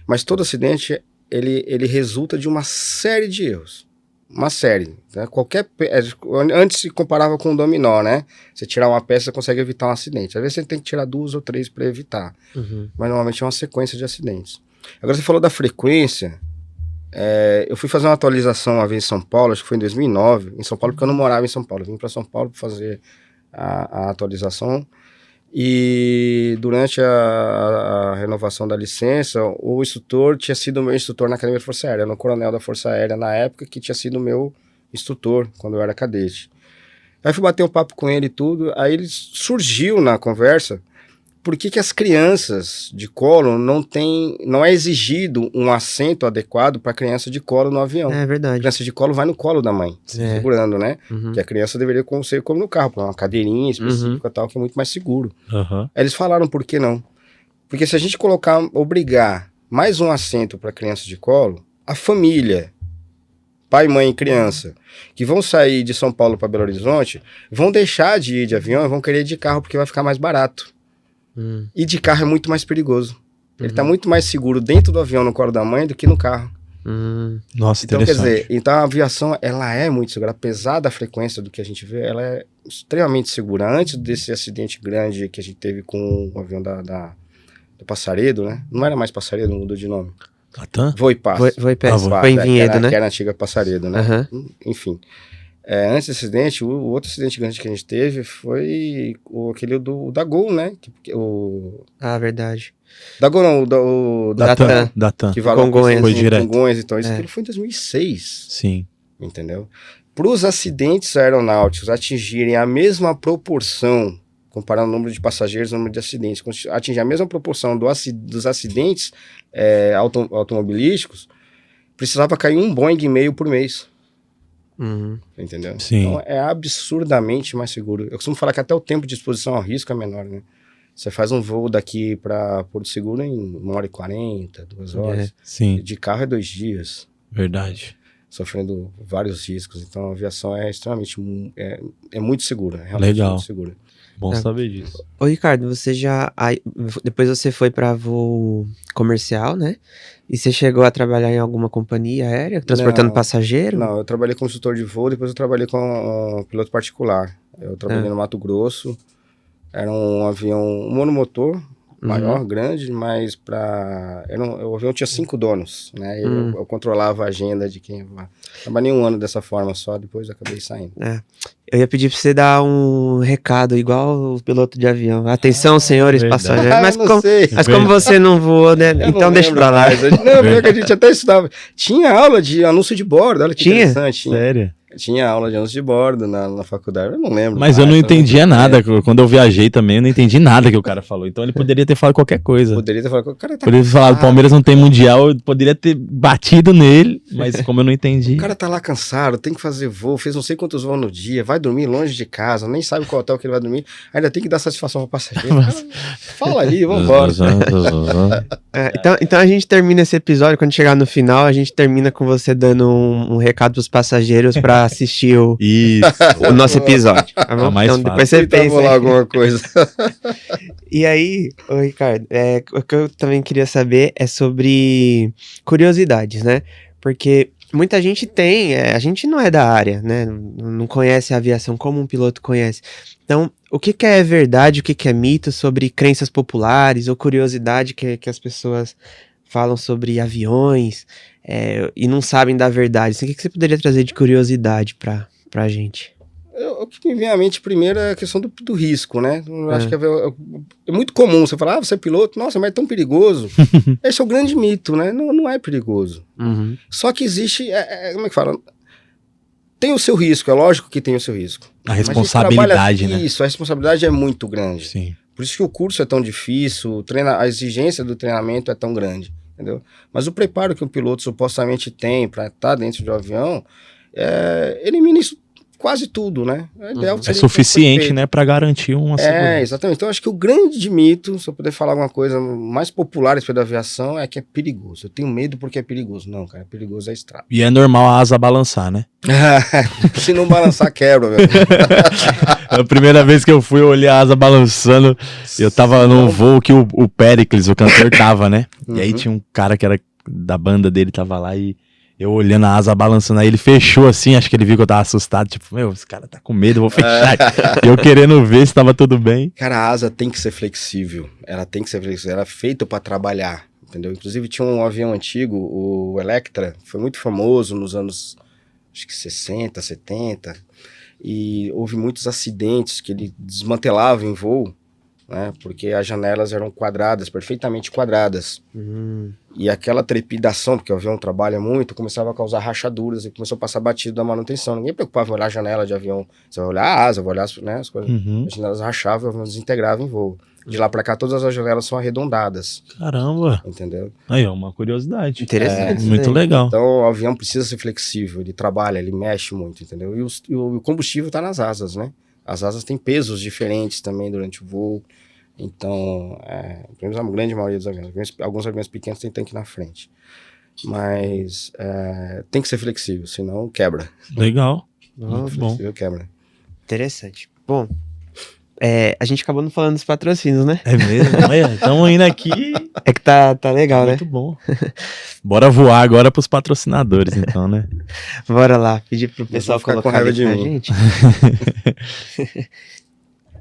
[SPEAKER 3] Mas todo acidente, ele resulta de uma série de erros. Uma série, né? Antes se comparava com um dominó, né? Você tirar uma peça, você consegue evitar um acidente. Às vezes você tem que tirar 2 ou 3 para evitar. Mas normalmente é uma sequência de acidentes. Agora você falou da frequência. Eu fui fazer uma atualização uma vez em São Paulo, acho que foi em 2009, em São Paulo, porque eu não morava em São Paulo. Eu vim para São Paulo para fazer a atualização. E durante a renovação da licença, o instrutor tinha sido meu instrutor na Academia da Força Aérea, no coronel da Força Aérea na época, que tinha sido meu instrutor quando eu era cadete. Aí fui bater um papo com ele e tudo, aí ele surgiu na conversa, por que as crianças de colo não é exigido um assento adequado para criança de colo no avião.
[SPEAKER 2] É
[SPEAKER 3] A
[SPEAKER 2] verdade.
[SPEAKER 3] criança de colo vai no colo da mãe, segurando, né? Que a criança deveria ser como no carro, uma cadeirinha específica e tal, que é muito mais seguro.
[SPEAKER 1] Uhum.
[SPEAKER 3] Aí eles falaram por que não. Porque se a gente obrigar mais um assento para criança de colo, a família, pai, mãe e criança, que vão sair de São Paulo para Belo Horizonte, vão deixar de ir de avião e vão querer ir de carro porque vai ficar mais barato. E de carro é muito mais perigoso. Ele tá muito mais seguro dentro do avião no colo da mãe do que no carro.
[SPEAKER 1] Nossa,
[SPEAKER 3] Então, quer
[SPEAKER 1] interessante.
[SPEAKER 3] dizer, então a aviação, ela é muito segura. Apesar da frequência do que a gente vê, ela é extremamente segura. Antes desse acidente grande que a gente teve com o avião do Passaredo, né? Não era mais Passaredo, mudou de nome.
[SPEAKER 1] Latam?
[SPEAKER 2] Foi em
[SPEAKER 3] Que
[SPEAKER 2] Vinhedo, né?
[SPEAKER 3] era a antiga Passaredo, né? Enfim. Antes desse acidente, o outro acidente grande que a gente teve foi aquele da Gol, né?
[SPEAKER 2] Verdade.
[SPEAKER 3] Da Gol não, o da
[SPEAKER 2] TAM.
[SPEAKER 1] Da TAM.
[SPEAKER 3] que valeu
[SPEAKER 2] Congonhas.
[SPEAKER 1] Foi direto.
[SPEAKER 3] Congonhas, então isso aquilo foi em 2006,
[SPEAKER 1] Sim.
[SPEAKER 3] entendeu? Para os acidentes aeronáuticos atingirem a mesma proporção comparando o número de passageiros e o número de acidentes. Quando atingir a mesma proporção dos acidentes automobilísticos, precisava cair um Boeing e meio por mês. Entendeu?
[SPEAKER 1] Sim.
[SPEAKER 3] Então é absurdamente mais seguro. Eu costumo falar que até o tempo de exposição ao risco é menor, né? Você faz um voo daqui para Porto Seguro em 1h40, 2 horas.
[SPEAKER 1] Sim.
[SPEAKER 3] De carro é 2 dias.
[SPEAKER 1] Verdade.
[SPEAKER 3] Sofrendo vários riscos. Então a aviação é extremamente... É muito segura. É realmente
[SPEAKER 1] Legal.
[SPEAKER 3] muito segura.
[SPEAKER 1] Bom saber disso.
[SPEAKER 2] Ô, Ricardo, você depois você foi para voo comercial, né? E você chegou a trabalhar em alguma companhia aérea, transportando passageiro?
[SPEAKER 3] Não, eu trabalhei como instrutor de voo, depois eu trabalhei com piloto particular. Eu trabalhei no Mato Grosso. Era um avião, um monomotor, maior, grande, mas o avião tinha 5 donos, né? Eu controlava a agenda de quem ia voar. Trabalhei 1 ano dessa forma só, depois acabei saindo.
[SPEAKER 2] Eu ia pedir pra você dar um recado igual o piloto de avião. Atenção, senhores passageiros. Mas como você não voou, né? Então deixa pra lá.
[SPEAKER 3] Não, pior que a gente até estudava. Tinha aula de anúncio de bordo, olha que interessante.
[SPEAKER 1] Sério?
[SPEAKER 3] Tinha aula de anúncio de bordo na faculdade, eu não lembro.
[SPEAKER 1] Mas eu não entendia nada. Quando eu viajei também, eu não entendi nada que o cara falou. Então ele poderia ter falado qualquer coisa.
[SPEAKER 3] Poderia ter falado que o cara tá
[SPEAKER 1] Poderia ter falado, o Palmeiras não tem mundial, eu poderia ter batido nele, mas como eu não entendi.
[SPEAKER 3] O cara tá lá cansado, tem que fazer voo, fez não sei quantos voos no dia, vai dormir longe de casa, nem sabe qual hotel que ele vai dormir, ainda tem que dar satisfação pro passageiro. Cara, fala ali, vambora.
[SPEAKER 2] Então a gente termina esse episódio, quando chegar no final, a gente termina com você dando um recado pros passageiros pra assistir o nosso episódio. Tá bom?
[SPEAKER 1] Mais
[SPEAKER 2] então depois você
[SPEAKER 3] Tentar
[SPEAKER 2] pensa
[SPEAKER 3] bolar
[SPEAKER 2] aí.
[SPEAKER 3] alguma coisa.
[SPEAKER 2] E aí, ô Ricardo, o que eu também queria saber é sobre curiosidades, né? Porque muita gente a gente não é da área, né? Não conhece a aviação como um piloto conhece. Então, o que é verdade, o que é mito sobre crenças populares ou curiosidade que as pessoas falam sobre aviões e não sabem da verdade? Assim, o que você poderia trazer de curiosidade pra gente?
[SPEAKER 3] O que me vem à mente primeiro é a questão do risco, né? Eu acho que é muito comum você falar, você é piloto, nossa, mas é tão perigoso. Esse é o grande mito, né? Não é perigoso. Só que existe, como é que fala? Tem o seu risco, é lógico que tem o seu risco.
[SPEAKER 1] A responsabilidade, né?
[SPEAKER 3] Isso, a responsabilidade é muito grande.
[SPEAKER 1] Sim.
[SPEAKER 3] Por isso que o curso é tão difícil, a exigência do treinamento é tão grande, entendeu? Mas o preparo que um piloto supostamente tem para estar dentro de um avião, elimina isso quase tudo, né?
[SPEAKER 1] É suficiente, né, para garantir uma segurança.
[SPEAKER 3] Exatamente. Então, acho que o grande mito, se eu puder falar alguma coisa mais popular a respeito da aviação, é que é perigoso. Eu tenho medo porque é perigoso. Não, cara, perigoso é a estrada.
[SPEAKER 1] E é normal a asa balançar, né?
[SPEAKER 3] Se não balançar, quebra, meu.
[SPEAKER 1] A primeira vez que eu fui, eu olhei a asa balançando. Eu tava num voo que o Péricles, o cantor, tava, né? E aí tinha um cara que era da banda dele, tava lá e eu olhando a asa balançando, aí ele fechou assim, acho que ele viu que eu tava assustado, tipo, esse cara tá com medo, eu vou fechar. E eu querendo ver se tava tudo bem.
[SPEAKER 3] Cara, a asa tem que ser flexível, ela tem que ser flexível, ela é feita pra trabalhar, entendeu? Inclusive tinha um avião antigo, o Electra, foi muito famoso nos anos, acho que 60, 70, e houve muitos acidentes que ele desmantelava em voo, né? Porque as janelas eram quadradas, perfeitamente quadradas. E aquela trepidação, porque o avião trabalha muito, começava a causar rachaduras e começou a passar batido da manutenção. Ninguém preocupava em olhar a janela de avião. Você vai olhar a asa, vai olhar as coisas. As janelas rachavam, o avião desintegrava em voo. De lá pra cá, todas as janelas são arredondadas.
[SPEAKER 1] Caramba!
[SPEAKER 3] Entendeu?
[SPEAKER 1] Aí, uma curiosidade.
[SPEAKER 2] Interessante.
[SPEAKER 1] Muito legal.
[SPEAKER 3] Então, o avião precisa ser flexível, ele trabalha, ele mexe muito, entendeu? E o combustível tá nas asas, né? As asas têm pesos diferentes também durante o voo. Então, pelo menos a grande maioria dos aviões, alguns aviões pequenos têm tanque na frente. Mas tem que ser flexível, senão quebra.
[SPEAKER 1] Legal.
[SPEAKER 3] Muito flexível, quebra.
[SPEAKER 2] Interessante. Bom, a gente acabou não falando dos patrocínios, né?
[SPEAKER 1] É mesmo? Estamos indo aqui.
[SPEAKER 2] É que tá legal,
[SPEAKER 1] muito bom. Bora voar agora pros patrocinadores, então, né?
[SPEAKER 2] Bora lá, pedir pro pessoal
[SPEAKER 3] ficar com
[SPEAKER 2] colocar
[SPEAKER 3] raiva
[SPEAKER 2] ali
[SPEAKER 3] de
[SPEAKER 2] pra
[SPEAKER 3] mim.
[SPEAKER 2] gente.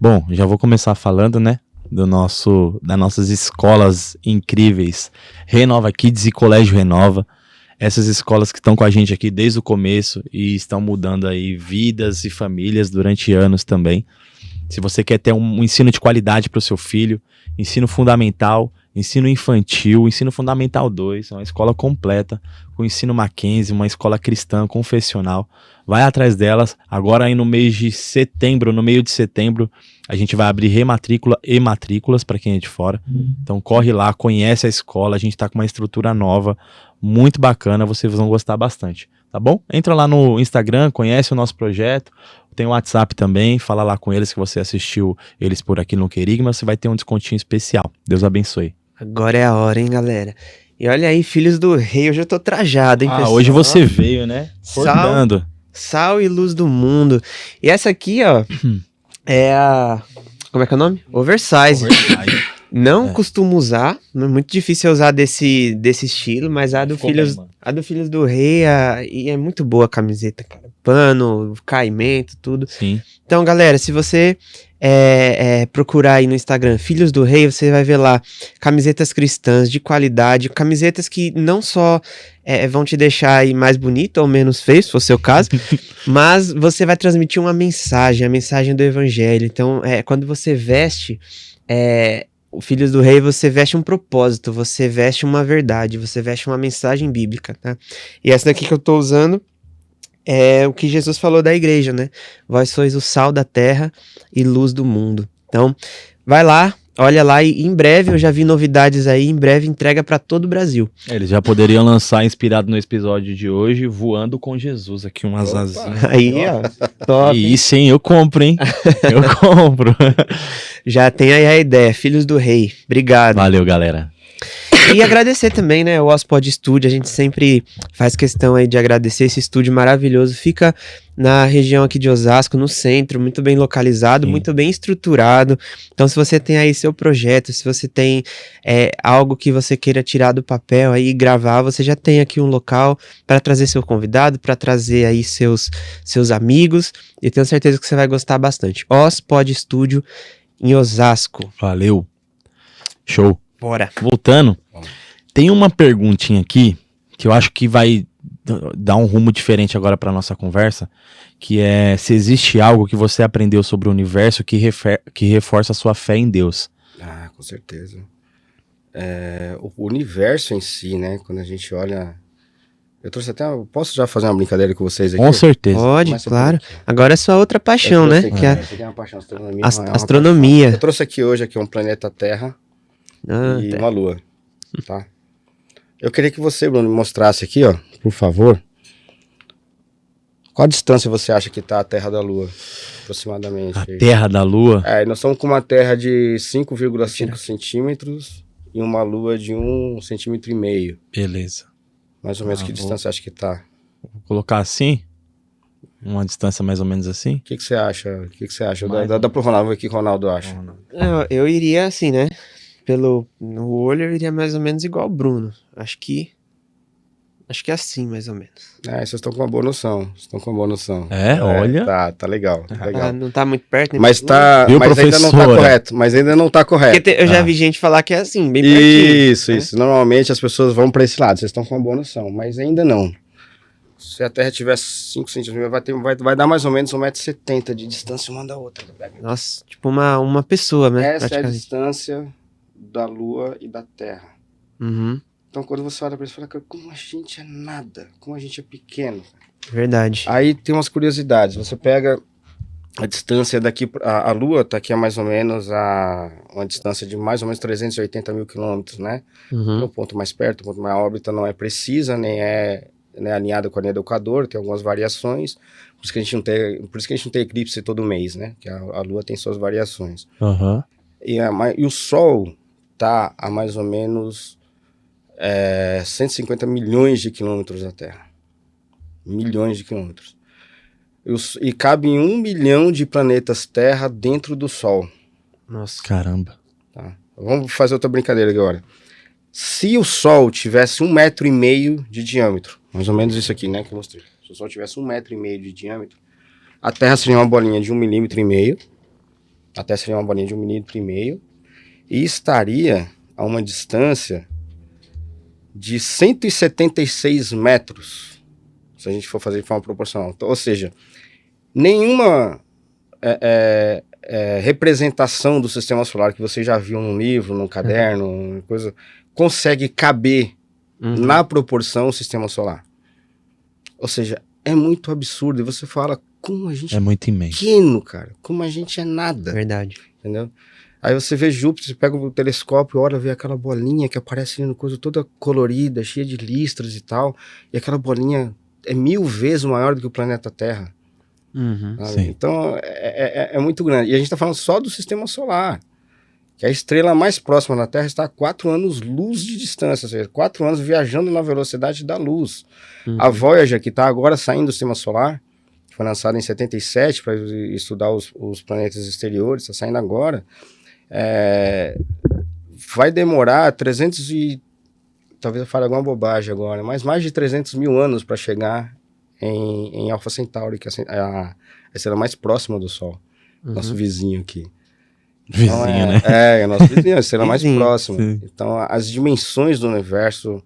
[SPEAKER 1] Bom, já vou começar falando, né? Das nossas escolas incríveis, Renova Kids e Colégio Renova. Essas escolas que estão com a gente aqui desde o começo e estão mudando aí vidas e famílias durante anos também. Se você quer ter um ensino de qualidade para o seu filho, ensino fundamental, ensino infantil, ensino fundamental 2, uma escola completa, com ensino Mackenzie, uma escola cristã, confessional. Vai atrás delas. Agora aí no mês de setembro, no meio de setembro, a gente vai abrir rematrícula e matrículas para quem é de fora. Então corre lá, conhece a escola, a gente tá com uma estrutura nova, muito bacana, vocês vão gostar bastante, tá bom? Entra lá no Instagram, conhece o nosso projeto, tem o WhatsApp também, fala lá com eles que você assistiu eles por aqui no Querigma, você vai ter um descontinho especial. Deus abençoe.
[SPEAKER 2] Agora é a hora, hein, galera? E olha aí, filhos do rei, hoje eu tô trajado, hein, pessoal?
[SPEAKER 1] Hoje você veio, né? Portando.
[SPEAKER 2] Sal e luz do mundo. E essa aqui, ó, é a... Como é que é o nome? Oversize. Não costumo usar, é muito difícil usar desse estilo, mas a do Filhos do Rei e é muito boa a camiseta, cara. Pano, caimento, tudo.
[SPEAKER 1] Sim.
[SPEAKER 2] Então, galera, se você procurar aí no Instagram Filhos do Rei, você vai ver lá camisetas cristãs de qualidade, camisetas que não só vão te deixar aí mais bonito ou menos feio, se for o seu caso, mas você vai transmitir uma mensagem, a mensagem do evangelho. Então, quando você veste o Filhos do Rei, você veste um propósito, você veste uma verdade, você veste uma mensagem bíblica, tá? E essa daqui que eu tô usando é o que Jesus falou da igreja, né? Vós sois o sal da terra e luz do mundo. Então, vai lá, olha lá e em breve, eu já vi novidades aí, em breve entrega para todo o Brasil.
[SPEAKER 1] Eles já poderiam lançar, inspirado no episódio de hoje, Voando com Jesus, aqui umas asinhas.
[SPEAKER 2] Aí, ó, top.
[SPEAKER 1] E isso, hein? Eu compro, hein? Eu compro.
[SPEAKER 2] Já tem aí a ideia, Filhos do Rei. Obrigado.
[SPEAKER 1] Valeu, galera.
[SPEAKER 2] E agradecer também, né, o Ospod Studio, a gente sempre faz questão aí de agradecer esse estúdio maravilhoso, fica na região aqui de Osasco, no centro, muito bem localizado,
[SPEAKER 1] Sim.
[SPEAKER 2] Muito bem estruturado. Então, se você tem aí seu projeto, se você tem algo que você queira tirar do papel aí e gravar, você já tem aqui um local para trazer seu convidado, para trazer aí seus amigos, e tenho certeza que você vai gostar bastante. Ospod Studio em Osasco.
[SPEAKER 1] Valeu. Show.
[SPEAKER 2] Bora.
[SPEAKER 1] Voltando, tem uma perguntinha aqui que eu acho que vai dar um rumo diferente agora para nossa conversa, que é se existe algo que você aprendeu sobre o universo que reforça a sua fé em Deus.
[SPEAKER 3] Ah, com certeza. O universo em si, né? Quando a gente olha... Eu trouxe até... Posso já fazer uma brincadeira com vocês aqui?
[SPEAKER 1] Com certeza.
[SPEAKER 2] Pode,
[SPEAKER 3] Começa
[SPEAKER 2] claro.
[SPEAKER 3] por aqui.
[SPEAKER 2] Agora é sua outra paixão, né?
[SPEAKER 3] Aqui,
[SPEAKER 2] Que é
[SPEAKER 3] você tem uma paixão, astronomia.
[SPEAKER 2] astronomia.
[SPEAKER 3] Eu trouxe aqui hoje um planeta Terra e uma Lua, tá? Eu queria que você, Bruno, me mostrasse aqui, ó, por favor. Qual a distância você acha que tá a Terra da Lua, aproximadamente?
[SPEAKER 1] A Terra da Lua.
[SPEAKER 3] Nós estamos com uma Terra de 5,5 centímetros e uma Lua de 1,5 centímetro.
[SPEAKER 1] Beleza.
[SPEAKER 3] Mais ou menos que distância você acha que tá?
[SPEAKER 1] Vou colocar assim? Uma distância mais ou menos assim?
[SPEAKER 3] O que você acha? O que você acha? Dá pro Ronaldo, vamos ver o que o Ronaldo acha.
[SPEAKER 2] Eu iria assim, né? No olho eu iria mais ou menos igual o Bruno. Acho que assim, mais ou menos.
[SPEAKER 3] Vocês estão com uma boa noção.
[SPEAKER 1] Olha.
[SPEAKER 3] Tá legal. Tá legal.
[SPEAKER 2] Não tá muito perto, nem
[SPEAKER 3] Mas
[SPEAKER 2] muito longe.
[SPEAKER 1] Viu,
[SPEAKER 3] mas ainda não tá
[SPEAKER 1] professora?
[SPEAKER 3] correto. Mas ainda não tá correto.
[SPEAKER 2] Porque eu já vi gente falar que é assim, bem pertinho.
[SPEAKER 3] Isso. Normalmente as pessoas vão pra esse lado. Vocês estão com uma boa noção. Mas ainda não. Se a Terra tiver 5 centímetros, vai dar mais ou menos 1,70 m de distância uma da outra.
[SPEAKER 2] Nossa, tipo uma pessoa, né?
[SPEAKER 3] Essa é a
[SPEAKER 2] praticamente.
[SPEAKER 3] distância da Lua e da Terra.
[SPEAKER 2] Uhum,
[SPEAKER 3] Então quando você olha pra isso, você fala, cara, como a gente é nada, como a gente é pequeno.
[SPEAKER 2] verdade.
[SPEAKER 3] Aí tem umas curiosidades. Você pega a distância daqui, a Lua tá aqui a mais ou menos uma distância de mais ou menos 380 mil quilômetros, né?
[SPEAKER 2] Uhum.
[SPEAKER 3] O ponto mais perto, o ponto mais, a órbita não é precisa, nem é alinhada com a linha do Equador, tem algumas variações. Por isso que a gente não tem eclipse todo mês, né? Que a Lua tem suas variações.
[SPEAKER 1] Aham.
[SPEAKER 3] E o Sol tá a mais ou menos 150 milhões de quilômetros da Terra. Milhões de quilômetros. E cabe 1 milhão de planetas Terra dentro do Sol.
[SPEAKER 2] Nossa.
[SPEAKER 1] Caramba.
[SPEAKER 3] Tá? Vamos fazer outra brincadeira agora. Se o Sol tivesse 1,5 metro de diâmetro, mais ou menos isso aqui, né, que eu mostrei. Se o Sol tivesse 1,5 metro de diâmetro, a Terra seria uma bolinha de 1,5 milímetro. A Terra seria uma bolinha de 1,5 milímetro. E estaria a uma distância de 176 metros. Se a gente for fazer de forma proporcional. Então, ou seja, nenhuma representação do sistema solar que você já viu num livro, num caderno, coisa, consegue caber na proporção o sistema solar. Ou seja, é muito absurdo. E você fala, como a gente
[SPEAKER 1] É muito imenso.
[SPEAKER 3] pequeno, cara. Como a gente é nada.
[SPEAKER 2] Verdade.
[SPEAKER 3] Entendeu? Aí você vê Júpiter, você pega o telescópio, olha, vê aquela bolinha que aparece ali no coisa toda colorida, cheia de listras e tal. E aquela bolinha é 1000 vezes maior do que o planeta Terra. Sabe?
[SPEAKER 1] Sim.
[SPEAKER 3] Então, é muito grande. E a gente tá falando só do sistema solar. Que a estrela mais próxima da Terra está a 4 anos-luz de distância, ou seja, 4 anos viajando na velocidade da luz. A Voyager, que está agora saindo do sistema solar, foi lançada em 77 para estudar os planetas exteriores, está saindo agora, vai demorar 300 e... talvez eu fale alguma bobagem agora, mas mais de 300 mil anos para chegar em Alpha Centauri, que é a estrela mais próxima do Sol, nosso vizinho aqui.
[SPEAKER 1] Vizinho,
[SPEAKER 3] Então,
[SPEAKER 1] né?
[SPEAKER 3] É nosso vizinho, a estrela mais
[SPEAKER 2] Vizinho,
[SPEAKER 3] próxima.
[SPEAKER 1] sim.
[SPEAKER 3] Então, as dimensões do universo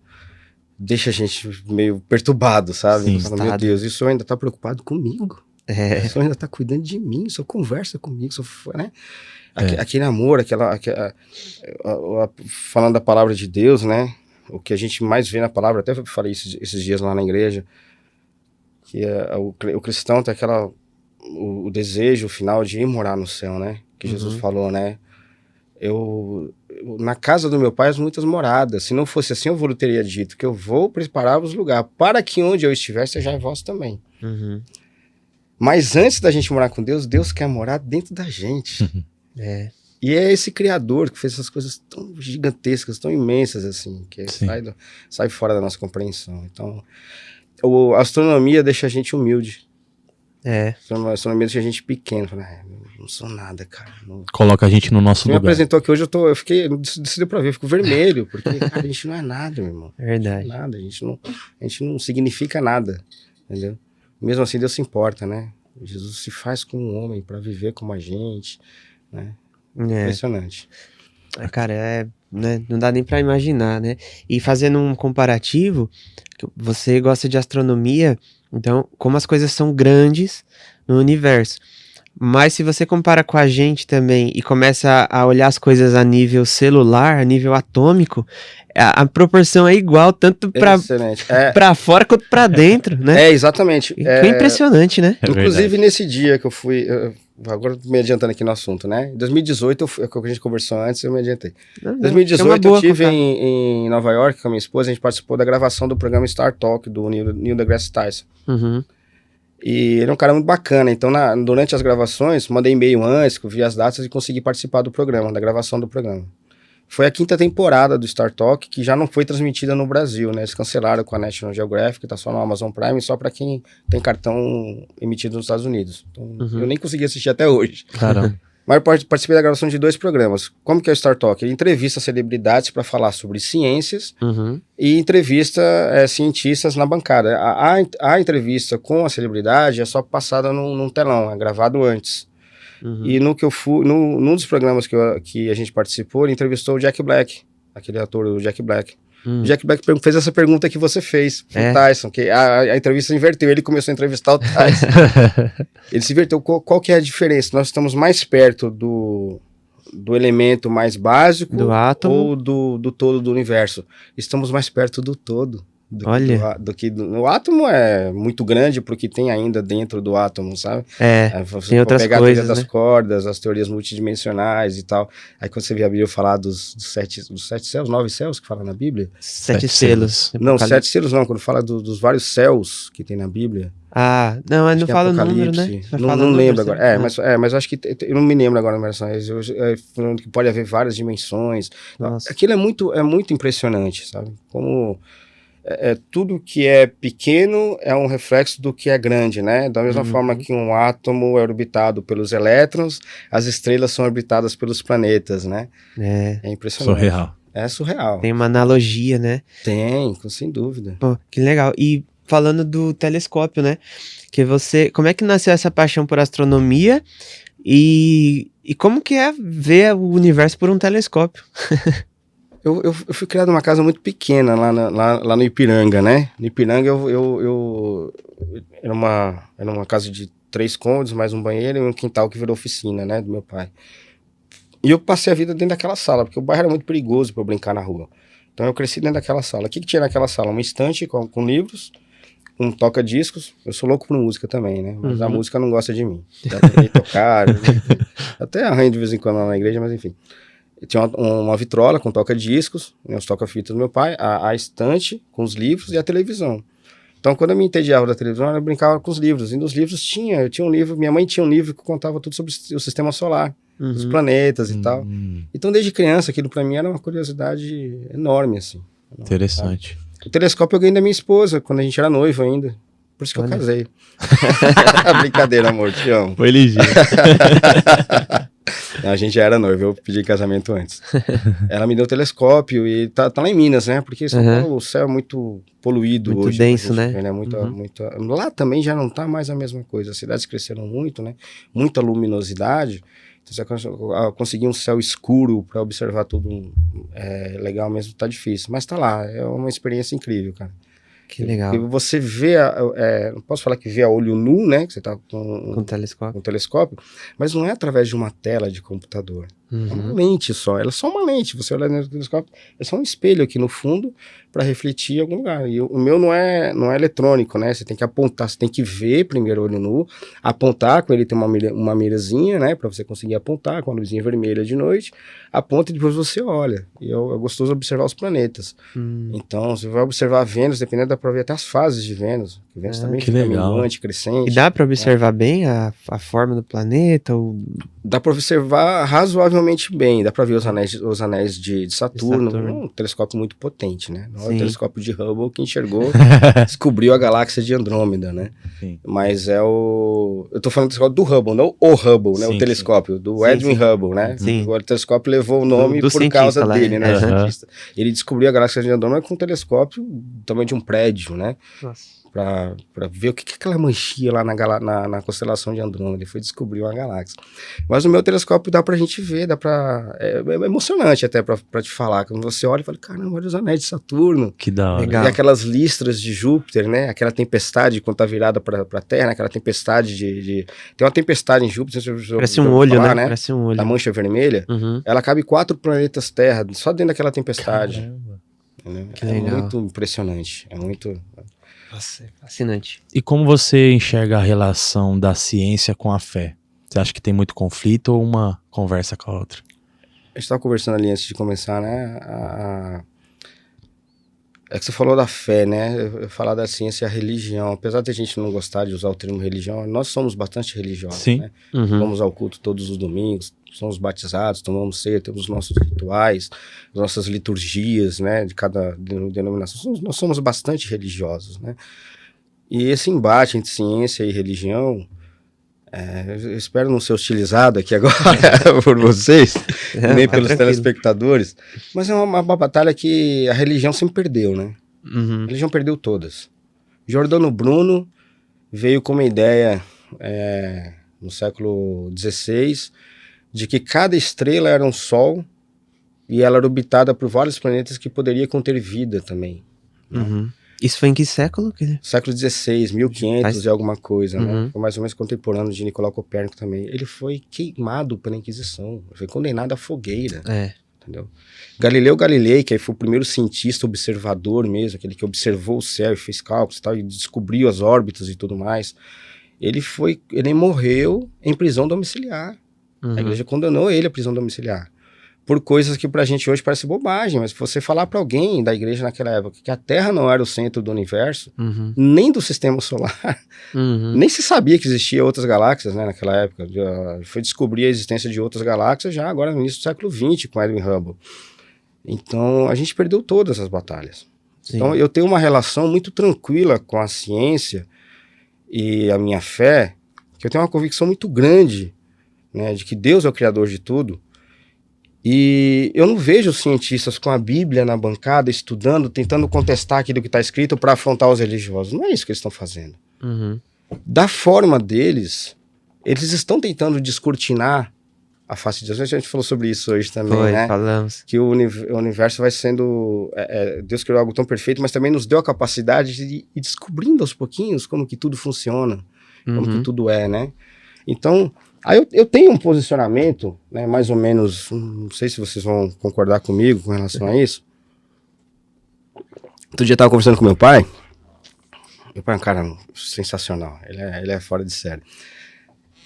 [SPEAKER 3] deixa a gente meio perturbado, sabe?
[SPEAKER 1] Sim.
[SPEAKER 3] Fala, meu Deus, isso ainda tá preocupado comigo.
[SPEAKER 2] É.
[SPEAKER 3] Isso ainda tá cuidando de mim, só conversa comigo, só, né? Aquele amor, falando da palavra de Deus, né? O que a gente mais vê na palavra, até eu falei esses dias lá na igreja, que o cristão tem o desejo final de ir morar no céu, né? Que Jesus falou, né? Na casa do meu pai há muitas moradas. Se não fosse assim, eu vos teria dito que eu vou preparar-vos lugar para que onde eu estiver seja vós também. Mas antes da gente morar com Deus, Deus quer morar dentro da gente. E é esse Criador que fez essas coisas tão gigantescas, tão imensas assim, que sai fora da nossa compreensão. Então, a astronomia deixa a gente humilde. A astronomia deixa a gente pequeno. Fala, não sou nada, cara.
[SPEAKER 1] Coloca a gente no nosso
[SPEAKER 3] Você me
[SPEAKER 1] lugar.
[SPEAKER 3] apresentou aqui hoje, eu fiquei, isso deu pra ver, eu fico vermelho, porque, cara, a gente não é nada, meu irmão.
[SPEAKER 2] Verdade.
[SPEAKER 3] Não é nada, a gente não significa nada, entendeu? Mesmo assim, Deus se importa, né? Jesus se faz como um homem para viver como a gente, né? Impressionante.
[SPEAKER 2] Cara, né, não dá nem pra imaginar, né? E fazendo um comparativo, você gosta de astronomia, então, como as coisas são grandes no universo. Mas se você compara com a gente também e começa a olhar as coisas a nível celular, a nível atômico, a proporção é igual, tanto pra fora quanto pra dentro, né?
[SPEAKER 3] Exatamente.
[SPEAKER 2] Que é impressionante, né?
[SPEAKER 3] Inclusive, nesse dia que eu fui... agora me adiantando aqui no assunto, né? Em 2018, é o que a gente conversou antes, eu me adiantei. Em 2018, eu estive em Nova York com a minha esposa, a gente participou da gravação do programa Star Talk, do Neil deGrasse Tyson. E ele é um cara muito bacana, então durante as gravações, mandei e-mail antes, vi as datas e consegui participar do programa, da gravação do programa. Foi a 5ª temporada do Star Talk, que já não foi transmitida no Brasil, né? Eles cancelaram com a National Geographic, tá só no Amazon Prime, só para quem tem cartão emitido nos Estados Unidos. Então, eu nem consegui assistir até hoje.
[SPEAKER 1] Caramba.
[SPEAKER 3] Mas eu participei da gravação de 2 programas. Como que é o Star Talk? Ele entrevista celebridades para falar sobre ciências e entrevista cientistas na bancada. A entrevista com a celebridade é só passada num telão, é gravado antes. E no que eu fui, num dos programas que a gente participou, ele entrevistou o Jack Black, aquele ator, o Jack Black. O Jack Black fez essa pergunta que você fez pro Tyson, que a entrevista inverteu, ele começou a entrevistar o Tyson. Ele se inverteu. Qual que é a diferença? Nós estamos mais perto do elemento mais básico
[SPEAKER 2] do átomo
[SPEAKER 3] ou do todo do universo? Estamos mais perto do todo. O átomo é muito grande pro que tem ainda dentro do átomo, sabe? Você
[SPEAKER 2] tem outras
[SPEAKER 3] pegar
[SPEAKER 2] coisas,
[SPEAKER 3] a teoria das cordas, as teorias multidimensionais e tal. Aí quando você vê a Bíblia falar dos 7 céus, 9 céus que fala na Bíblia.
[SPEAKER 2] 7 selos.
[SPEAKER 3] Não, 7 selos não, quando fala dos vários céus que tem na Bíblia.
[SPEAKER 2] Não, mas não fala o número, né?
[SPEAKER 3] Não lembro agora. Mas acho que eu não me lembro agora na versão. Falando que pode haver várias dimensões.
[SPEAKER 2] Nossa.
[SPEAKER 3] Aquilo é muito impressionante, sabe? Como tudo que é pequeno é um reflexo do que é grande, né? Da mesma forma que um átomo é orbitado pelos elétrons, as estrelas são orbitadas pelos planetas, né? É impressionante.
[SPEAKER 1] Surreal.
[SPEAKER 3] É surreal.
[SPEAKER 2] Tem uma analogia, né?
[SPEAKER 3] Tem, sem dúvida.
[SPEAKER 2] Pô, que legal. E falando do telescópio, né? Como é que nasceu essa paixão por astronomia e como que é ver o universo por um telescópio?
[SPEAKER 3] Eu fui criado numa casa muito pequena lá no Ipiranga, né? No Ipiranga era uma casa de 3 cômodos, mais um banheiro e um quintal que virou oficina, né, do meu pai. E eu passei a vida dentro daquela sala, porque o bairro era muito perigoso para eu brincar na rua. Então eu cresci dentro daquela sala. O que tinha naquela sala? Uma estante com livros, um toca-discos. Eu sou louco por música também, né? Mas a música não gosta de mim. Já tentei tocar, até arranho de vez em quando lá na igreja, mas enfim. Tinha uma vitrola com toca-discos, né, os toca-fitas do meu pai, a estante com os livros e a televisão. Então, quando eu me entediava da televisão, eu brincava com os livros. E nos livros eu tinha um livro, minha mãe tinha um livro que contava tudo sobre o sistema solar, os planetas e tal. Então, desde criança, aquilo pra mim era uma curiosidade enorme, assim.
[SPEAKER 1] Interessante.
[SPEAKER 3] O telescópio eu ganhei da minha esposa, quando a gente era noivo ainda. Por isso que eu casei. Brincadeira, amor, te amo.
[SPEAKER 1] Foi ligeiro.
[SPEAKER 3] A gente já era noivo, eu pedi casamento antes. Ela me deu o telescópio e tá lá em Minas, né? Porque em São Paulo o céu é muito poluído
[SPEAKER 2] muito
[SPEAKER 3] hoje.
[SPEAKER 2] Muito denso,
[SPEAKER 3] gente,
[SPEAKER 2] né?
[SPEAKER 3] Muita... Lá também já não tá mais a mesma coisa. As cidades cresceram muito, né? Muita luminosidade. Então, você conseguir um céu escuro para observar tudo legal mesmo, tá difícil. Mas tá lá, é uma experiência incrível, cara.
[SPEAKER 2] Que legal.
[SPEAKER 3] E você vê, não posso falar que vê a olho nu, né? Que você tá com
[SPEAKER 2] telescópio.
[SPEAKER 3] um telescópio, mas não é através de uma tela de computador. É uma lente só, ela é só uma lente. Você olha no telescópio, é só um espelho aqui no fundo para refletir em algum lugar. E o meu não é eletrônico, né? Você tem que apontar, você tem que ver primeiro olho nu, apontar, com ele tem uma mirazinha, né? Para você conseguir apontar com a luzinha vermelha de noite, aponta e depois você olha. E é gostoso observar os planetas. Então, você vai observar Vênus, dependendo, dá para ver até as fases de Vênus. Vênus também
[SPEAKER 1] que
[SPEAKER 3] fica
[SPEAKER 1] legal.
[SPEAKER 3] minguante, crescente.
[SPEAKER 2] E dá para observar bem a forma do planeta?
[SPEAKER 3] Dá para observar razoavelmente bem, dá para ver os anéis de Saturno. Um telescópio muito potente, né? Não é o telescópio de Hubble que enxergou, descobriu a galáxia de Andrômeda, né? Sim. Mas eu tô falando do telescópio do Hubble, não o Hubble, né? Sim, o telescópio do Edwin Hubble, né?
[SPEAKER 2] Sim.
[SPEAKER 3] O telescópio levou o nome por causa dele, né? Cientista. Ele descobriu a galáxia de Andrômeda com um telescópio do tamanho de um prédio, né? Nossa. Pra ver o que aquela manchinha lá na constelação de Andrômeda. Ele foi descobrir uma galáxia. Mas no meu telescópio dá pra gente ver, é emocionante até pra te falar. Quando você olha e fala, caramba, olha os anéis de Saturno.
[SPEAKER 1] Que da hora.
[SPEAKER 3] E aquelas listras de Júpiter, né? Aquela tempestade quando tá virada pra Terra, né? Aquela tempestade Tem uma tempestade em Júpiter.
[SPEAKER 2] Parece um olho, né? Parece um olho.
[SPEAKER 3] Da mancha vermelha. Ela cabe 4 planetas Terra, só dentro daquela tempestade.
[SPEAKER 2] Que legal.
[SPEAKER 3] Muito impressionante. É muito...
[SPEAKER 2] Nossa, é fascinante.
[SPEAKER 1] E como você enxerga a relação da ciência com a fé? Você acha que tem muito conflito ou uma conversa com a outra?
[SPEAKER 3] A gente estava conversando ali antes de começar, né? É que você falou da fé, né? Eu falar da ciência e a religião. Apesar de a gente não gostar de usar o termo religião, nós somos bastante religiosos,
[SPEAKER 1] Sim.
[SPEAKER 3] Né? Vamos ao culto todos os domingos, somos batizados, tomamos ceia, temos os nossos rituais, as nossas liturgias, né? De cada denominação. Nós somos bastante religiosos, né? E esse embate entre ciência e religião, eu espero não ser hostilizado aqui agora por vocês, nem pelos telespectadores, mas é uma batalha que a religião sempre perdeu, né? A religião perdeu todas. Giordano Bruno veio com uma ideia no século XVI de que cada estrela era um sol e ela era orbitada por vários planetas que poderia conter vida também. Né?
[SPEAKER 2] Isso foi em que século?
[SPEAKER 3] Século XVI, 1500 e alguma coisa, né? Foi mais ou menos contemporâneo de Nicolau Copérnico também. Ele foi queimado pela Inquisição, foi condenado à fogueira, entendeu? Galileu Galilei, que foi o primeiro cientista observador mesmo, aquele que observou o céu e fez cálculos e tal, e descobriu as órbitas e tudo mais, ele morreu em prisão domiciliar. A igreja condenou ele à prisão domiciliar. Por coisas que pra gente hoje parece bobagem, mas se você falar pra alguém da igreja naquela época que a Terra não era o centro do universo, nem do sistema solar, nem se sabia que existia outras galáxias, né, naquela época. Foi descobrir a existência de outras galáxias já agora no início do século XX com Edwin Hubble. Então a gente perdeu todas as batalhas. Sim. Então eu tenho uma relação muito tranquila com a ciência e a minha fé, que eu tenho uma convicção muito grande, né, de que Deus é o criador de tudo. E eu não vejo os cientistas com a Bíblia na bancada, estudando, tentando contestar aquilo que está escrito para afrontar os religiosos. Não é isso que eles estão fazendo. Da forma deles, eles estão tentando descortinar a face de Deus. A gente falou sobre isso hoje também, né?
[SPEAKER 2] Falamos.
[SPEAKER 3] Que o universo vai sendo... Deus criou algo tão perfeito, mas também nos deu a capacidade de ir descobrindo aos pouquinhos como que tudo funciona. como que tudo é, né? Então, aí eu tenho um posicionamento, né, mais ou menos, não sei se vocês vão concordar comigo com relação a isso. Outro dia eu tava conversando com meu pai é um cara sensacional, ele é fora de série.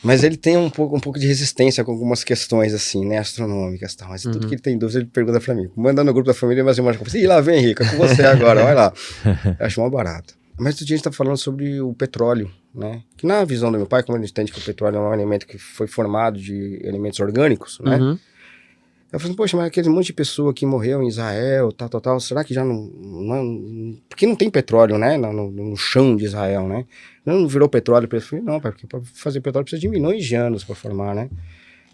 [SPEAKER 3] Mas ele tem um pouco de resistência com algumas questões, assim, né, astronômicas e tal. Mas tudo que ele tem dúvida, ele pergunta pra mim. Manda no grupo da família, mas eu mando pra você. Ih, lá vem, Henrique, é com você agora, olha lá. Eu acho mal barato. Mas outro dia a gente tá falando sobre o petróleo, né? Que na visão do meu pai, como ele entende que o petróleo é um elemento que foi formado de elementos orgânicos, né? Eu falei, poxa, mas aquele monte de pessoa que morreu em Israel, tal, será que já não... Porque não tem petróleo, né, no chão de Israel, né? Não virou petróleo para ele. Eu falei, não, pai, porque para fazer petróleo precisa de milhões de anos para formar, né?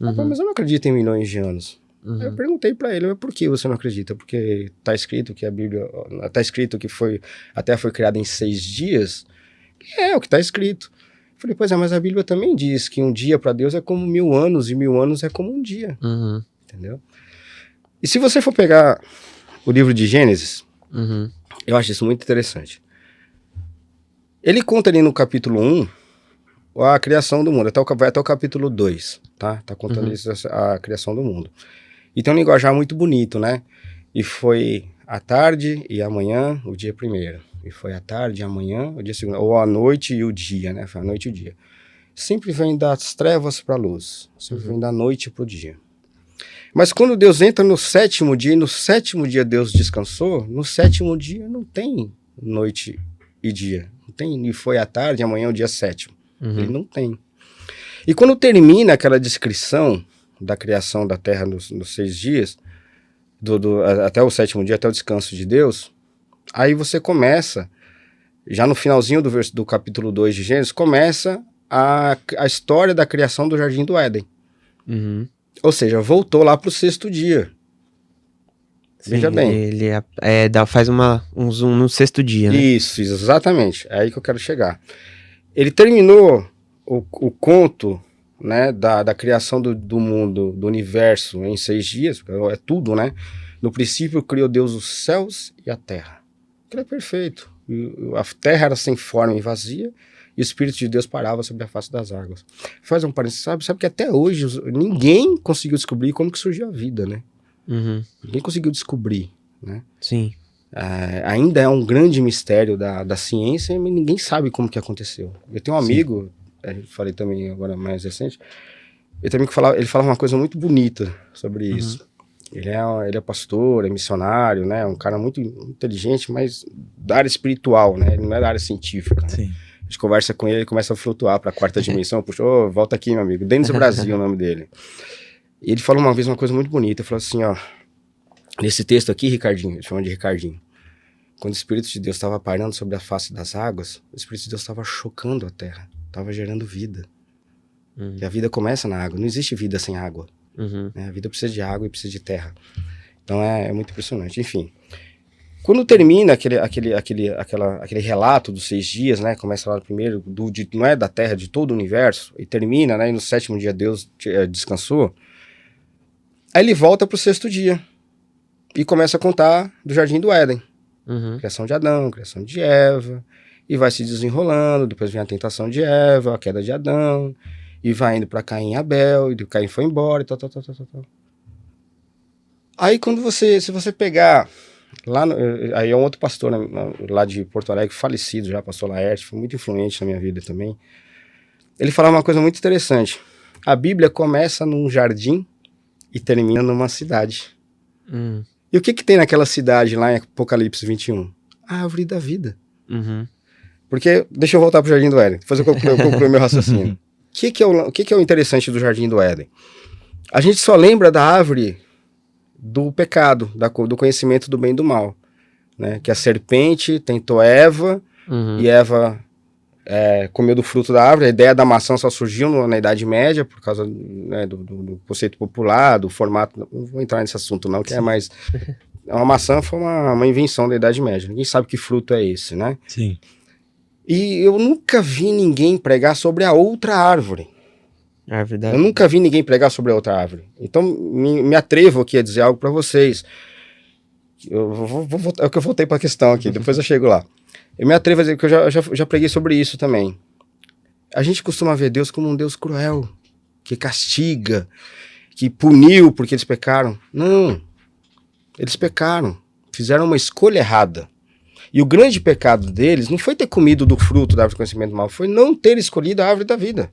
[SPEAKER 3] Eu falei, mas eu não acredito em milhões de anos. Aí eu perguntei para ele, mas por que você não acredita? Porque tá escrito que a Bíblia... Tá escrito que a Terra foi criada em 6 dias? É o que tá escrito. Eu falei, pois é, mas a Bíblia também diz que um dia para Deus é como 1000 anos e 1000 anos é como um dia. Entendeu? E se você for pegar o livro de Gênesis, eu acho isso muito interessante. Ele conta ali no capítulo 1 a criação do mundo, vai até o capítulo 2, tá? Tá contando isso, a criação do mundo. E tem um linguajar muito bonito, né? E foi a tarde e amanhã o dia primeiro. E foi a tarde e amanhã o dia segundo. Ou a noite e o dia, né? Foi a noite e o dia. Sempre vem das trevas para a luz. Sempre vem da noite para o dia. Mas quando Deus entra no 7º dia, e no 7º dia Deus descansou, no 7º dia não tem noite e dia. Não tem, e foi à tarde, amanhã é o dia 7º. Ele não tem. E quando termina aquela descrição da criação da terra nos 6 dias, até o 7º dia, até o descanso de Deus, aí você começa, já no finalzinho do capítulo 2 de Gênesis, começa a história da criação do Jardim do Éden. Ou seja, voltou lá para o 6º dia.
[SPEAKER 2] Sim,
[SPEAKER 3] veja bem.
[SPEAKER 2] Ele faz um zoom no 6º dia, né?
[SPEAKER 3] Isso, exatamente. É aí que eu quero chegar. Ele terminou o conto, né, da criação do mundo, do universo em 6 dias, é tudo, né? No princípio criou Deus os céus e a terra. Aquilo é perfeito. A terra era sem forma e vazia, e o Espírito de Deus parava sobre a face das águas. Faz um parênteses, sabe que até hoje ninguém conseguiu descobrir como que surgiu a vida, né? Ninguém conseguiu descobrir, né?
[SPEAKER 2] Sim.
[SPEAKER 3] Ainda é um grande mistério da ciência, mas ninguém sabe como que aconteceu. Eu tenho um amigo, falei também agora mais recente, ele fala uma coisa muito bonita sobre isso. Ele é pastor, é missionário, né? Um cara muito inteligente, mas da área espiritual, né? Ele não é da área científica, né?
[SPEAKER 1] Sim.
[SPEAKER 3] A gente conversa com ele começa a flutuar para a 4ª dimensão. Puxa, volta aqui, meu amigo. Denis Brasil é o nome dele. E ele falou uma vez uma coisa muito bonita. Ele falou assim, ó. Nesse texto aqui, Ricardinho, ele chama de Ricardinho. Quando o Espírito de Deus estava pairando sobre a face das águas, o Espírito de Deus estava chocando a terra. Estava gerando vida. E a vida começa na água. Não existe vida sem água. Né? A vida precisa de água e precisa de terra. Então é muito impressionante. Enfim. Quando termina aquele relato dos 6 dias, né? Começa lá no primeiro, não é da Terra, de todo o universo, e termina, né? E no 7º dia Deus descansou. Aí ele volta para o 6º dia e começa a contar do Jardim do Éden. Criação de Adão, criação de Eva, e vai se desenrolando, depois vem a tentação de Eva, a queda de Adão, e vai indo para Caim e Abel, e Caim foi embora, e tal. Aí se você pegar... aí é um outro pastor, né, lá de Porto Alegre, falecido já, pastor Laerte, foi muito influente na minha vida também. Ele falava uma coisa muito interessante. A Bíblia começa num jardim e termina numa cidade. E o que tem naquela cidade lá em Apocalipse 21? A árvore da vida. Porque, deixa eu voltar pro Jardim do Éden, depois eu concluo meu raciocínio. O que é o interessante do Jardim do Éden? A gente só lembra da árvore do pecado, do conhecimento do bem e do mal, né? Que a serpente tentou Eva, e Eva comeu do fruto da árvore. A ideia da maçã só surgiu na Idade Média, por causa, né, do conceito popular, do formato, não vou entrar nesse assunto não, que é mais... Uma maçã foi uma invenção da Idade Média, ninguém sabe que fruto é esse, né?
[SPEAKER 1] Sim.
[SPEAKER 3] E eu nunca vi ninguém pregar sobre a outra árvore. Eu nunca vi ninguém pregar sobre a outra árvore. Então, me atrevo aqui a dizer algo para vocês. É que eu voltei para a questão aqui, depois eu chego lá. Eu me atrevo a dizer que eu já preguei sobre isso também. A gente costuma ver Deus como um Deus cruel, que castiga, que puniu porque eles pecaram. Não, eles pecaram, fizeram uma escolha errada. E o grande pecado deles não foi ter comido do fruto da árvore do conhecimento do mal, foi não ter escolhido a árvore da vida.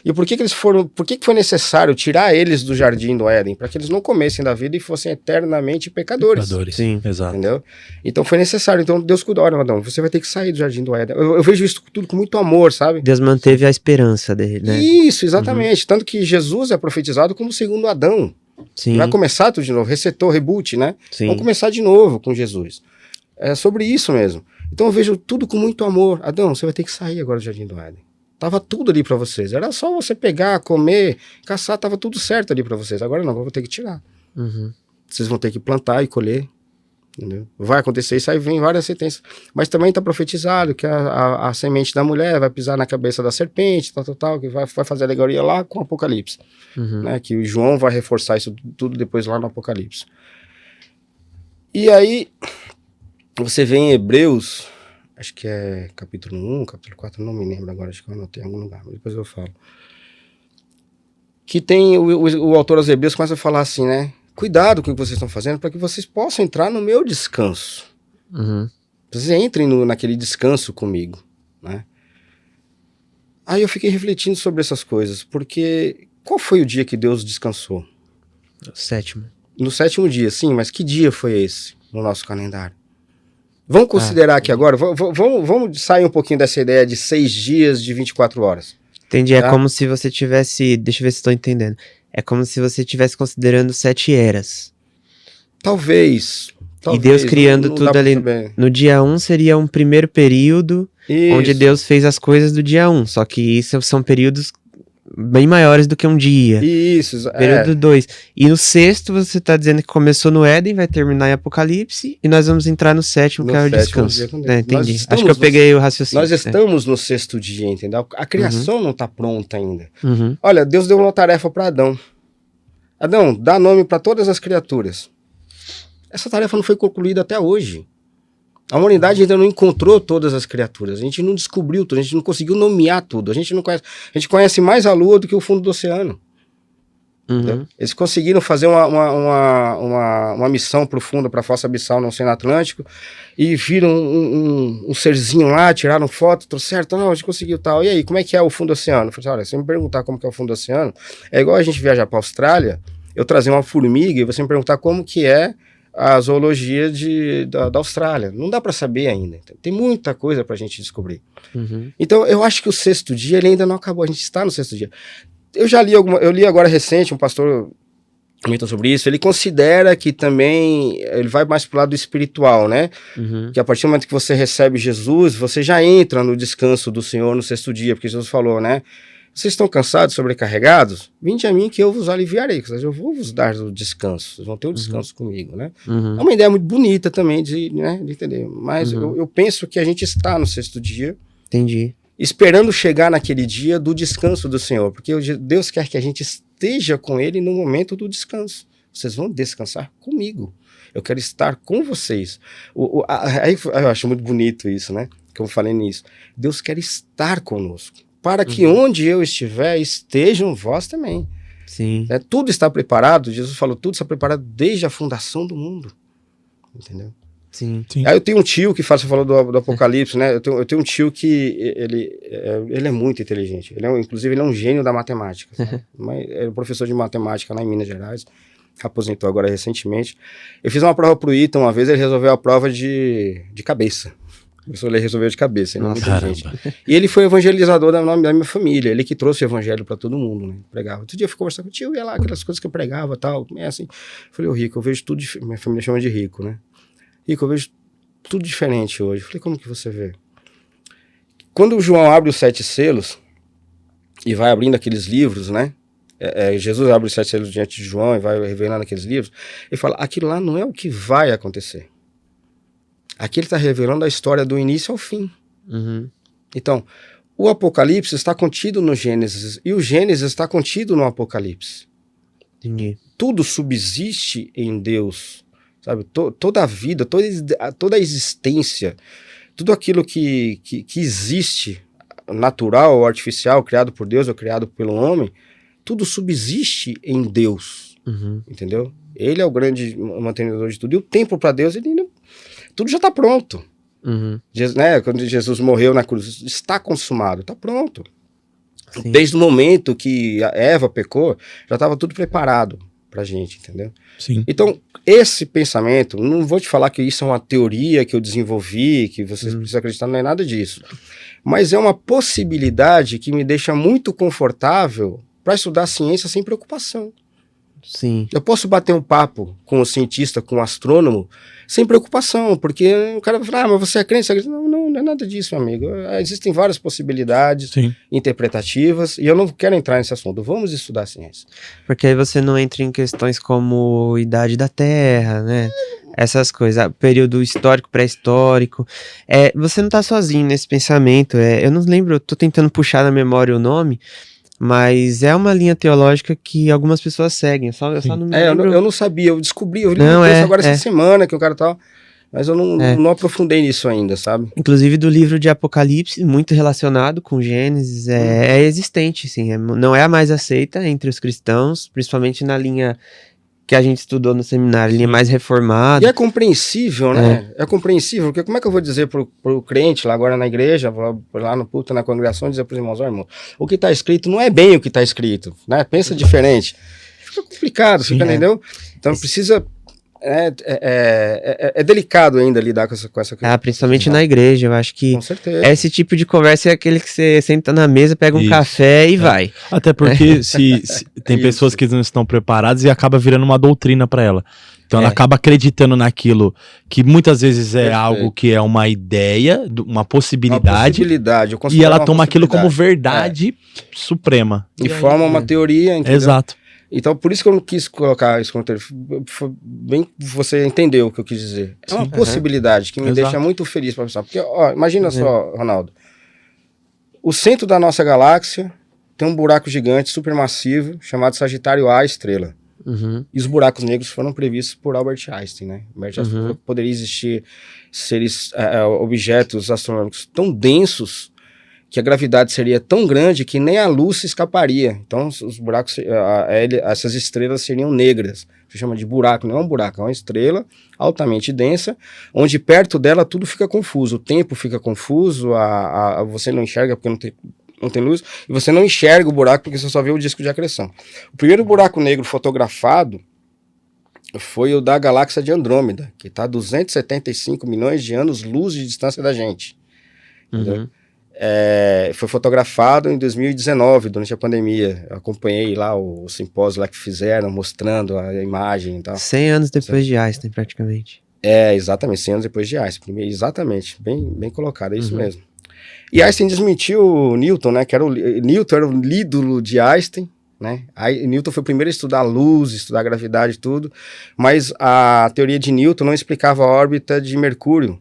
[SPEAKER 3] E por que que foi necessário tirar eles do jardim do Éden? Para que eles não comessem da vida e fossem eternamente pecadores.
[SPEAKER 1] Sim, exato.
[SPEAKER 3] Entendeu? Então foi necessário. Então Deus cuidou, olha, Adão, você vai ter que sair do jardim do Éden. Eu vejo isso tudo com muito amor, sabe?
[SPEAKER 2] Deus manteve a esperança dele, né?
[SPEAKER 3] Isso, exatamente. Tanto que Jesus é profetizado como o segundo Adão.
[SPEAKER 2] Sim,
[SPEAKER 3] Vai começar tudo de novo, resetou, reboot, né?
[SPEAKER 2] sim.
[SPEAKER 3] Vamos começar de novo com Jesus. É sobre isso mesmo. Então eu vejo tudo com muito amor. Adão, você vai ter que sair agora do jardim do Éden. Tava tudo ali pra vocês. Era só você pegar, comer, caçar, tava tudo certo ali pra vocês. Agora não, agora eu vou ter que tirar.
[SPEAKER 2] Uhum.
[SPEAKER 3] Vocês vão ter que plantar e colher. Entendeu? Vai acontecer isso, aí vem várias sentenças. Mas também está profetizado que a semente da mulher vai pisar na cabeça da serpente, tal, que vai fazer alegoria lá com o Apocalipse.
[SPEAKER 2] Uhum.
[SPEAKER 3] Né? Que o João vai reforçar isso tudo depois lá no Apocalipse. E aí, você vê em Hebreus, acho que é capítulo 1, capítulo 4, não me lembro agora, acho que eu anotei em algum lugar, mas depois eu falo. Que tem o autor aos Hebreus começa a falar assim, né? Cuidado com o que vocês estão fazendo para que vocês possam entrar no meu descanso.
[SPEAKER 2] Uhum.
[SPEAKER 3] Vocês entrem naquele descanso comigo, né? Aí eu fiquei refletindo sobre essas coisas, porque qual foi o dia que Deus descansou?
[SPEAKER 2] O 7º.
[SPEAKER 3] No 7º dia, sim, mas que dia foi esse no nosso calendário? Vamos considerar aqui agora, vamos sair um pouquinho dessa ideia de 6 dias de 24 horas.
[SPEAKER 2] Entendi,
[SPEAKER 3] Tá?
[SPEAKER 2] é como se você tivesse, deixa eu ver se estou entendendo, é como se você estivesse considerando 7 eras.
[SPEAKER 3] Talvez.
[SPEAKER 2] E Deus criando
[SPEAKER 3] não
[SPEAKER 2] tudo
[SPEAKER 3] dá pra
[SPEAKER 2] ali.
[SPEAKER 3] saber.
[SPEAKER 2] No dia 1 seria um primeiro período, onde
[SPEAKER 3] Isso.
[SPEAKER 2] Deus fez as coisas do dia 1, só que isso são períodos bem maiores do que um dia.
[SPEAKER 3] Isso,
[SPEAKER 2] Período 2. E no 6º você está dizendo que começou no Éden, vai terminar em Apocalipse, e nós vamos entrar no 7º, que é o
[SPEAKER 3] 7º
[SPEAKER 2] descanso.
[SPEAKER 3] dia com Deus.
[SPEAKER 2] Né,
[SPEAKER 3] Nós
[SPEAKER 2] entendi.
[SPEAKER 3] estamos
[SPEAKER 2] Acho que eu
[SPEAKER 3] no-
[SPEAKER 2] peguei o raciocínio.
[SPEAKER 3] Nós estamos no 6º dia, entendeu? A criação não está pronta ainda.
[SPEAKER 2] Uhum.
[SPEAKER 3] Olha, Deus deu uma tarefa para Adão. Adão, dá nome para todas as criaturas. Essa tarefa não foi concluída até hoje. A humanidade ainda não encontrou todas as criaturas. A gente não descobriu tudo, a gente não conseguiu nomear tudo. A gente não conhece, a gente conhece mais a Lua do que o fundo do oceano.
[SPEAKER 2] Uhum.
[SPEAKER 3] Eles conseguiram fazer uma missão profunda para a Fossa Abissal no Oceano Atlântico e viram um serzinho lá, tiraram foto, trouxeram, não, a gente conseguiu tal. E aí, como é que é o fundo do oceano? Eu falei, olha, se você me perguntar como que é o fundo do oceano, é igual a gente viajar para a Austrália, eu trazer uma formiga e você me perguntar como que é a zoologia da Austrália. Não dá para saber ainda. Tem muita coisa para a gente descobrir.
[SPEAKER 2] Uhum.
[SPEAKER 3] Então, eu acho que o 6º dia ele ainda não acabou. A gente está no 6º dia. Eu li agora recente, um pastor comentou sobre isso, ele considera que também, ele vai mais pro lado espiritual, né?
[SPEAKER 2] Uhum.
[SPEAKER 3] Que a partir do momento que você recebe Jesus, você já entra no descanso do Senhor no 6º dia, porque Jesus falou, né? Vocês estão cansados, sobrecarregados? Vinde a mim que eu vos aliviarei, ou seja, eu vou vos dar o descanso, vocês vão ter o descanso comigo, né?
[SPEAKER 2] Uhum.
[SPEAKER 3] É uma ideia muito bonita também de entender, mas
[SPEAKER 2] Uhum.
[SPEAKER 3] eu penso que a gente está no 6º dia,
[SPEAKER 2] Entendi.
[SPEAKER 3] esperando chegar naquele dia do descanso do Senhor, porque Deus quer que a gente esteja com Ele no momento do descanso. Vocês vão descansar comigo. Eu quero estar com vocês. Aí eu acho muito bonito isso, né? Que eu falei nisso. Deus quer estar conosco, para que onde eu estiver, estejam vós também.
[SPEAKER 2] Sim.
[SPEAKER 3] Tudo está preparado, Jesus falou, tudo está preparado desde a fundação do mundo. Entendeu?
[SPEAKER 2] Sim.
[SPEAKER 1] Sim.
[SPEAKER 3] Aí eu tenho um tio que você falou do Apocalipse, né? Eu tenho um tio que ele é muito inteligente. Inclusive, ele é um gênio da matemática. Sabe? Mas ele é professor de matemática lá em Minas Gerais. Aposentou agora recentemente. Eu fiz uma prova pro Ita uma vez, ele resolveu a prova de cabeça. Ele resolveu de cabeça, ele é muita
[SPEAKER 1] Caramba.
[SPEAKER 3] gente. E ele foi evangelizador da minha família. Ele que trouxe o evangelho para todo mundo, né? Pregava. Outro dia eu fui conversar com o tio, ia lá, aquelas coisas que eu pregava e tal. É assim. Eu falei, ô Rico, eu vejo tudo. Minha família chama de Rico, né? Rico, eu vejo tudo diferente hoje. Eu falei, como que você vê? Quando o João abre os 7 selos e vai abrindo aqueles livros, né? Jesus abre os 7 selos diante de João e vai revelando aqueles livros. Ele fala, aquilo lá não é o que vai acontecer. Aqui ele está revelando a história do início ao fim.
[SPEAKER 2] Uhum.
[SPEAKER 3] Então, o Apocalipse está contido no Gênesis e o Gênesis está contido no Apocalipse.
[SPEAKER 2] Entendi.
[SPEAKER 3] Tudo subsiste em Deus, sabe? Toda a vida, toda a existência, tudo aquilo que existe natural ou artificial, criado por Deus ou criado pelo homem, tudo subsiste em Deus, entendeu? Ele é o grande mantenedor de tudo. E o tempo para Deus, tudo já está pronto. Né? Quando Jesus morreu na cruz, está consumado, está pronto. Sim. Desde o momento que a Eva pecou, já estava tudo preparado pra gente, entendeu?
[SPEAKER 1] Sim.
[SPEAKER 3] Então, esse pensamento, não vou te falar que isso é uma teoria que eu desenvolvi, que vocês precisam acreditar, não é nada disso. Mas é uma possibilidade que me deixa muito confortável para estudar ciência sem preocupação.
[SPEAKER 2] Sim.
[SPEAKER 3] Eu posso bater um papo com o cientista, com o astrônomo, sem preocupação, porque o cara vai falar, mas você é crente? Não é nada disso, meu amigo. Existem várias possibilidades interpretativas, e eu não quero entrar nesse assunto. Vamos estudar ciência.
[SPEAKER 2] Porque aí você não entra em questões como idade da Terra, né? Essas coisas, período histórico, pré-histórico. Você não tá sozinho nesse pensamento. Eu não lembro, eu tô tentando puxar na memória o nome, mas é uma linha teológica que algumas pessoas seguem. Eu só não me lembro.
[SPEAKER 3] Eu não sabia, eu descobri, eu li isso agora essa semana que o cara tal, mas eu não aprofundei nisso ainda, sabe?
[SPEAKER 2] Inclusive do livro de Apocalipse, muito relacionado com Gênesis, é existente, sim. Não é a mais aceita entre os cristãos, principalmente na linha que a gente estudou no seminário, linha mais reformada.
[SPEAKER 3] E é compreensível, né? É compreensível, porque como é que eu vou dizer pro crente lá agora na igreja, lá no puto, na congregação, dizer pros irmãos, irmão, o que tá escrito não é bem o que tá escrito, né? Pensa diferente. Fica complicado, entendeu? Então precisa... É delicado ainda lidar com essa coisa.
[SPEAKER 2] Principalmente na igreja, eu acho que
[SPEAKER 3] com certeza.
[SPEAKER 2] Esse tipo de conversa é aquele que você senta na mesa, pega um café e vai.
[SPEAKER 1] Até porque se tem pessoas que não estão preparadas e acaba virando uma doutrina para ela. Então ela acaba acreditando naquilo que muitas vezes é algo que é uma ideia, uma possibilidade. E ela toma aquilo como verdade suprema.
[SPEAKER 3] E forma uma teoria, entendeu?
[SPEAKER 1] Exato.
[SPEAKER 3] Então, por isso que eu não quis colocar isso como teoria. Bem você entendeu o que eu quis dizer. É uma possibilidade que me deixa muito feliz para pensar. Porque, imagina só, Ronaldo. O centro da nossa galáxia tem um buraco gigante, supermassivo, chamado Sagitário A estrela. E os buracos negros foram previstos por Albert Einstein, né? Albert Einstein poderia existir seres, objetos astronômicos tão densos que a gravidade seria tão grande que nem a luz se escaparia. Então, os buracos, essas estrelas seriam negras. Se chama de buraco, não é um buraco, é uma estrela altamente densa, onde perto dela tudo fica confuso. O tempo fica confuso, você não enxerga porque não tem luz, e você não enxerga o buraco porque você só vê o disco de acreção. O primeiro buraco negro fotografado foi o da galáxia de Andrômeda, que está a 275 milhões de anos-luz de distância da gente. Entendeu? Foi fotografado em 2019, durante a pandemia. Eu acompanhei lá o simpósio lá que fizeram, mostrando a imagem e tal.
[SPEAKER 2] 100 anos depois de Einstein, praticamente.
[SPEAKER 3] Exatamente, 100 anos depois de Einstein. Exatamente, bem colocado, é isso mesmo. E Einstein desmentiu Newton, né? Newton era o ídolo de Einstein, né? Newton foi o primeiro a estudar a luz, estudar a gravidade e tudo, mas a teoria de Newton não explicava a órbita de Mercúrio,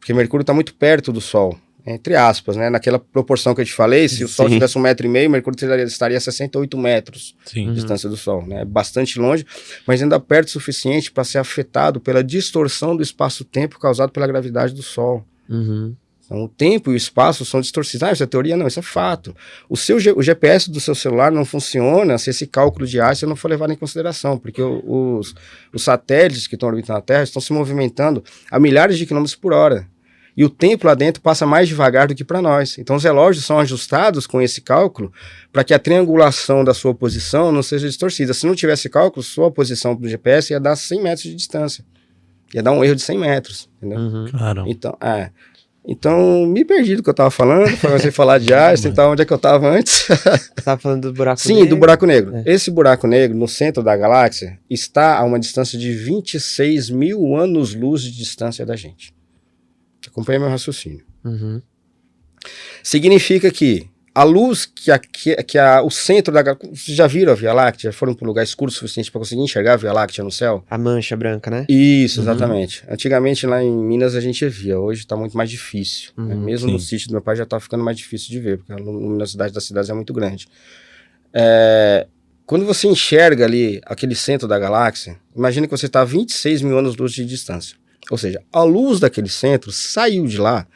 [SPEAKER 3] porque Mercúrio está muito perto do Sol. Entre aspas, né? Naquela proporção que eu te falei, se o Sol tivesse 1,5 m, Mercúrio estaria a 68 metros de distância do Sol, né? Bastante longe, mas ainda perto o suficiente para ser afetado pela distorção do espaço-tempo causado pela gravidade do Sol. Então, o tempo e o espaço são distorcidos. Isso é teoria? Não, isso é fato. O GPS do seu celular não funciona se esse cálculo de Einstein não for levado em consideração, porque os satélites que estão orbitando a Terra estão se movimentando a milhares de quilômetros por hora. E o tempo lá dentro passa mais devagar do que para nós. Então os relógios são ajustados com esse cálculo para que a triangulação da sua posição não seja distorcida. Se não tivesse cálculo, sua posição do GPS ia dar 100 metros de distância. Ia dar um erro de 100 metros. Entendeu?
[SPEAKER 1] Claro.
[SPEAKER 3] Então, me perdi do que eu estava falando. Para você falar de Einstein, então, onde é que eu estava antes?
[SPEAKER 2] Você estava falando do buraco
[SPEAKER 3] negro? Sim, do buraco negro. Esse buraco negro, no centro da galáxia, está a uma distância de 26 mil anos-luz de distância da gente. Acompanha meu raciocínio. Significa que a luz o centro da galáxia... Vocês já viram a Via Láctea? Já foram para um lugar escuro o suficiente para conseguir enxergar a Via Láctea no céu?
[SPEAKER 2] A mancha branca, né?
[SPEAKER 3] Isso, exatamente. Antigamente lá em Minas a gente via, hoje está muito mais difícil. Né? Mesmo no sítio do meu pai já está ficando mais difícil de ver, porque a luminosidade das cidades é muito grande. Quando você enxerga ali aquele centro da galáxia, imagina que você está a 26 mil anos-luz de distância. Ou seja, a luz daquele centro saiu de lá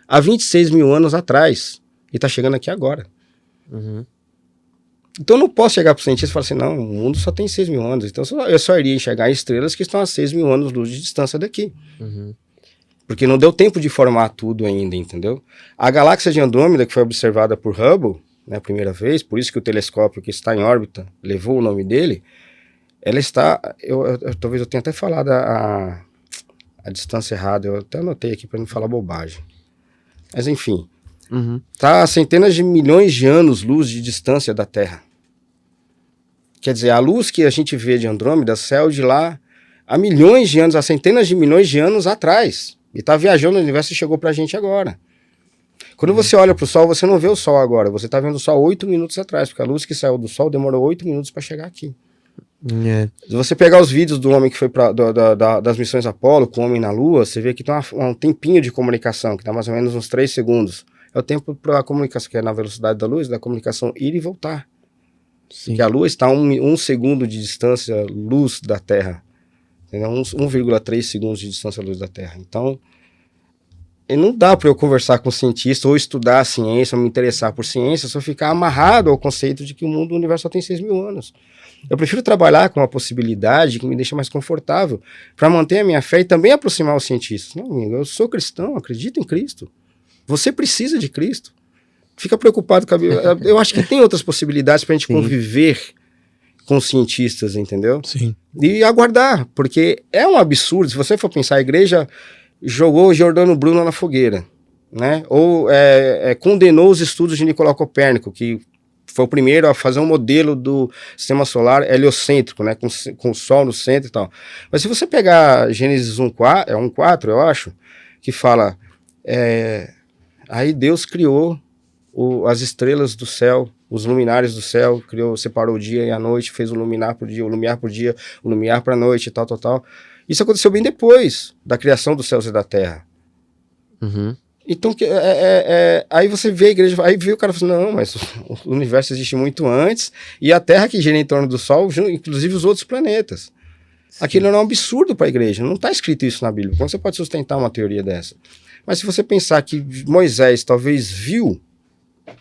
[SPEAKER 3] há 26 mil anos atrás e e tá chegando aqui agora.
[SPEAKER 2] Uhum.
[SPEAKER 3] Então eu não posso chegar pro cientista e falar assim, não, o mundo só tem 6 mil anos, então eu só iria enxergar estrelas que estão a 6 mil anos-luz de distância daqui.
[SPEAKER 2] Uhum.
[SPEAKER 3] Porque não deu tempo de formar tudo ainda, entendeu? A galáxia de Andrômeda, que foi observada por Hubble, né, a primeira vez, por isso que o telescópio que está em órbita levou o nome dele, ela está, talvez eu tenha até falado a distância errada, eu até anotei aqui para não falar bobagem. Mas enfim, está a centenas de milhões de anos-luz de distância da Terra. Quer dizer, a luz que a gente vê de Andrômeda saiu de lá há milhões de anos, há centenas de milhões de anos atrás. E está viajando no universo e chegou para a gente agora. Quando você olha para o Sol, você não vê o Sol agora. Você está vendo o Sol 8 minutos atrás, porque a luz que saiu do Sol demorou 8 minutos para chegar aqui. Se você pegar os vídeos do homem que foi das missões Apolo, com o homem na Lua, você vê que tem um tempinho de comunicação, que dá mais ou menos uns 3 segundos. É o tempo para a comunicação, que é na velocidade da luz, da comunicação ir e voltar.
[SPEAKER 2] Sim.
[SPEAKER 3] Que a Lua está a 1 segundo de distância luz da Terra. 1,3 segundos de distância à luz da Terra. Então, não dá para eu conversar com um cientista ou estudar a ciência ou me interessar por ciência se eu ficar amarrado ao conceito de que o mundo, o universo só tem 6 mil anos. Eu prefiro trabalhar com uma possibilidade que me deixa mais confortável para manter a minha fé e também aproximar os cientistas. Não, amigo, eu sou cristão, acredito em Cristo. Você precisa de Cristo. Fica preocupado com eu acho que tem outras possibilidades para a gente conviver com os cientistas, entendeu?
[SPEAKER 1] Sim.
[SPEAKER 3] E aguardar, porque é um absurdo. Se você for pensar, a igreja jogou Giordano Bruno na fogueira, né? Ou condenou os estudos de Nicolau Copérnico, que foi o primeiro a fazer um modelo do sistema solar heliocêntrico, né? Com o Sol no centro e tal. Mas se você pegar Gênesis 1:4, eu acho, que fala, aí Deus criou as estrelas do céu, os luminares do céu, separou o dia e a noite, fez o luminar por dia, o lumiar para a noite e tal. Isso aconteceu bem depois da criação dos céus e da terra. Então, aí você vê a igreja, aí vê o cara falando, não, mas o universo existe muito antes, e a terra que gira em torno do sol, inclusive os outros planetas. Sim. Aquilo era um absurdo para a igreja, não está escrito isso na Bíblia. Como você pode sustentar uma teoria dessa? Mas se você pensar que Moisés talvez viu,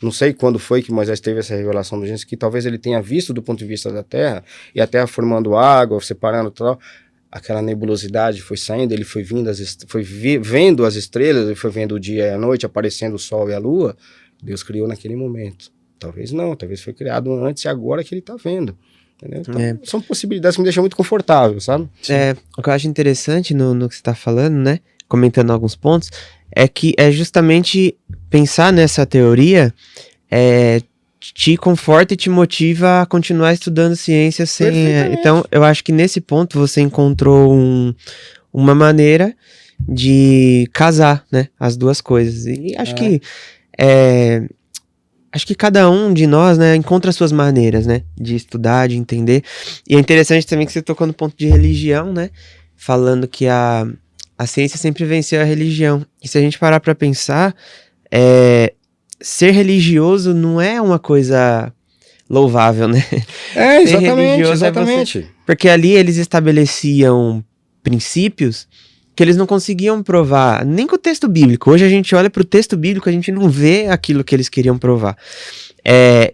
[SPEAKER 3] não sei quando foi que Moisés teve essa revelação do Gênesis, que talvez ele tenha visto do ponto de vista da Terra, e a Terra formando água, separando tal, aquela nebulosidade foi saindo, ele foi vendo as estrelas, ele foi vendo o dia e a noite, aparecendo o Sol e a Lua, Deus criou naquele momento. Talvez não, talvez foi criado antes e agora que ele está vendo. Entendeu? Então, são possibilidades que me deixam muito confortável, sabe?
[SPEAKER 2] O que eu acho interessante no que você está falando, né, comentando alguns pontos, é que é justamente pensar nessa teoria te conforta e te motiva a continuar estudando ciência sem... Então, eu acho que nesse ponto você encontrou uma maneira de casar, né, as duas coisas. E acho que cada um de nós, né, encontra as suas maneiras, né, de estudar, de entender. E é interessante também que você tocou no ponto de religião, né, falando que a ciência sempre venceu a religião. E se a gente parar pra pensar, ser religioso não é uma coisa louvável, né?
[SPEAKER 3] Exatamente.
[SPEAKER 2] Porque ali eles estabeleciam princípios que eles não conseguiam provar, nem com o texto bíblico. Hoje a gente olha pro texto bíblico, a gente não vê aquilo que eles queriam provar.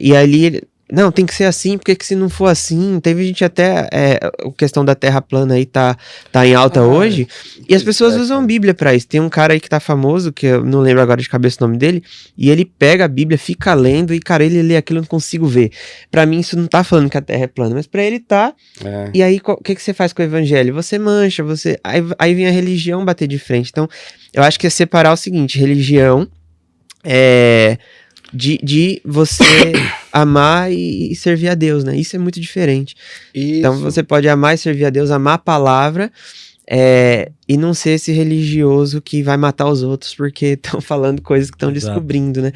[SPEAKER 2] E ali... Não, tem que ser assim, porque que se não for assim... Teve gente até... a questão da terra plana aí tá em alta hoje. E as pessoas usam Bíblia pra isso. Tem um cara aí que tá famoso, que eu não lembro agora de cabeça o nome dele. E ele pega a Bíblia, fica lendo. E, cara, ele lê aquilo, eu não consigo ver. Pra mim, isso não tá falando que a terra é plana. Mas pra ele tá. E aí, o que você faz com o evangelho? Você mancha, aí vem a religião bater de frente. Então, eu acho que é separar o seguinte. Religião de você amar e servir a Deus, né? Isso é muito diferente. Isso. Então você pode amar e servir a Deus, amar a palavra, e não ser esse religioso que vai matar os outros porque estão falando coisas que estão descobrindo, né?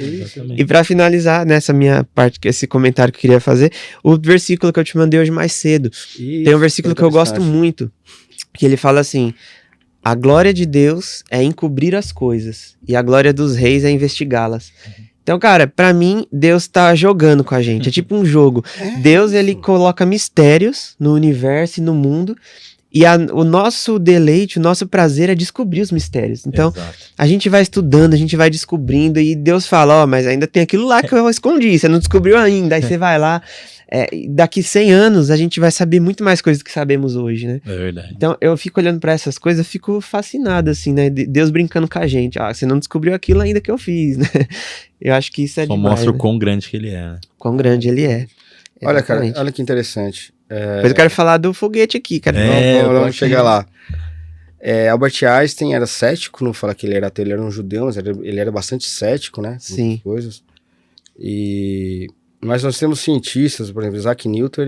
[SPEAKER 2] E para finalizar nessa minha parte, esse comentário que eu queria fazer, o versículo que eu te mandei hoje mais cedo, tem um versículo que eu gosto muito, que ele fala assim: a glória de Deus é encobrir as coisas e a glória dos reis é investigá-las. Então, cara, pra mim, Deus tá jogando com a gente. É tipo um jogo. Deus, ele coloca mistérios no universo e no mundo, E o nosso deleite, o nosso prazer é descobrir os mistérios. Então,
[SPEAKER 1] Exato.
[SPEAKER 2] a gente vai estudando, a gente vai descobrindo, e Deus fala, ó, mas ainda tem aquilo lá que eu escondi, você não descobriu ainda. Aí você vai lá, daqui 100 anos a gente vai saber muito mais coisas do que sabemos hoje, né?
[SPEAKER 1] É verdade.
[SPEAKER 2] Então, eu fico olhando pra essas coisas, eu fico fascinado, assim, né? Deus brincando com a gente. Ah, você não descobriu aquilo ainda que eu fiz, né? Eu acho que isso é
[SPEAKER 1] Só
[SPEAKER 2] demais,
[SPEAKER 1] mostra
[SPEAKER 2] né?
[SPEAKER 1] o quão grande que ele é, né?
[SPEAKER 2] Quão grande ele é.
[SPEAKER 3] Olha, cara,
[SPEAKER 2] Exatamente.
[SPEAKER 3] olha que interessante.
[SPEAKER 2] Depois eu quero falar do foguete aqui, cara.
[SPEAKER 3] Vamos chegar lá. Albert Einstein era cético, não fala que ele era ateu, ele era um judeu, mas ele era bastante cético, né?
[SPEAKER 2] Sim.
[SPEAKER 3] Coisas. Mas nós temos cientistas, por exemplo, Isaac Newton,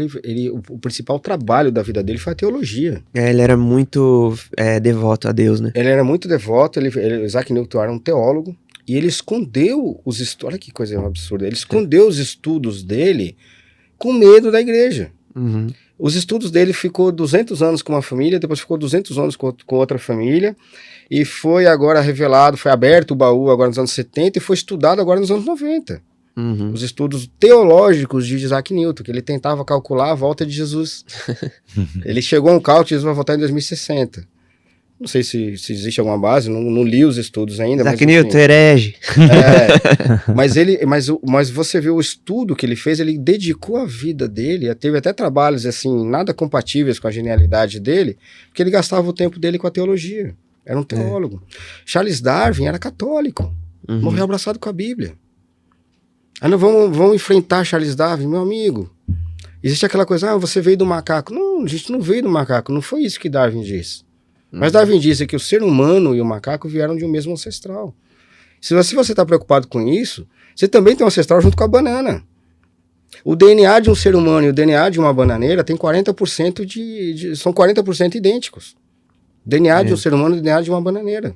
[SPEAKER 3] o principal trabalho da vida dele foi a teologia.
[SPEAKER 2] Ele era muito devoto a Deus, né?
[SPEAKER 3] Ele era muito devoto, Isaac Newton era um teólogo, e ele escondeu os estudos, olha que coisa absurda, ele escondeu os estudos dele com medo da igreja.
[SPEAKER 2] Uhum.
[SPEAKER 3] Os estudos dele ficou 200 anos com uma família, depois ficou 200 anos com outra família, e foi agora revelado, foi aberto o baú agora nos anos 70 e foi estudado agora nos anos 90.
[SPEAKER 2] Uhum.
[SPEAKER 3] Os estudos teológicos de Isaac Newton, que ele tentava calcular a volta de Jesus. Ele chegou a um cálculo que Jesus vai voltar em 2060. Não sei se existe alguma base, não li os estudos ainda.
[SPEAKER 2] Isaac
[SPEAKER 3] mas,
[SPEAKER 2] Newton, herege.
[SPEAKER 3] Mas você vê o estudo que ele fez, ele dedicou a vida dele, teve até trabalhos assim, nada compatíveis com a genialidade dele, porque ele gastava o tempo dele com a teologia. Era um teólogo. Charles Darwin era católico, morreu abraçado com a Bíblia. Aí nós vamos enfrentar Charles Darwin, meu amigo. Existe aquela coisa, você veio do macaco. Não, a gente não veio do macaco, não foi isso que Darwin disse. Mas Darwin disse que o ser humano e o macaco vieram de um mesmo ancestral. Se você está preocupado com isso, você também tem um ancestral junto com a banana. O DNA de um ser humano e o DNA de uma bananeira tem 40% são 40% idênticos. DNA de um ser humano e o DNA de uma bananeira.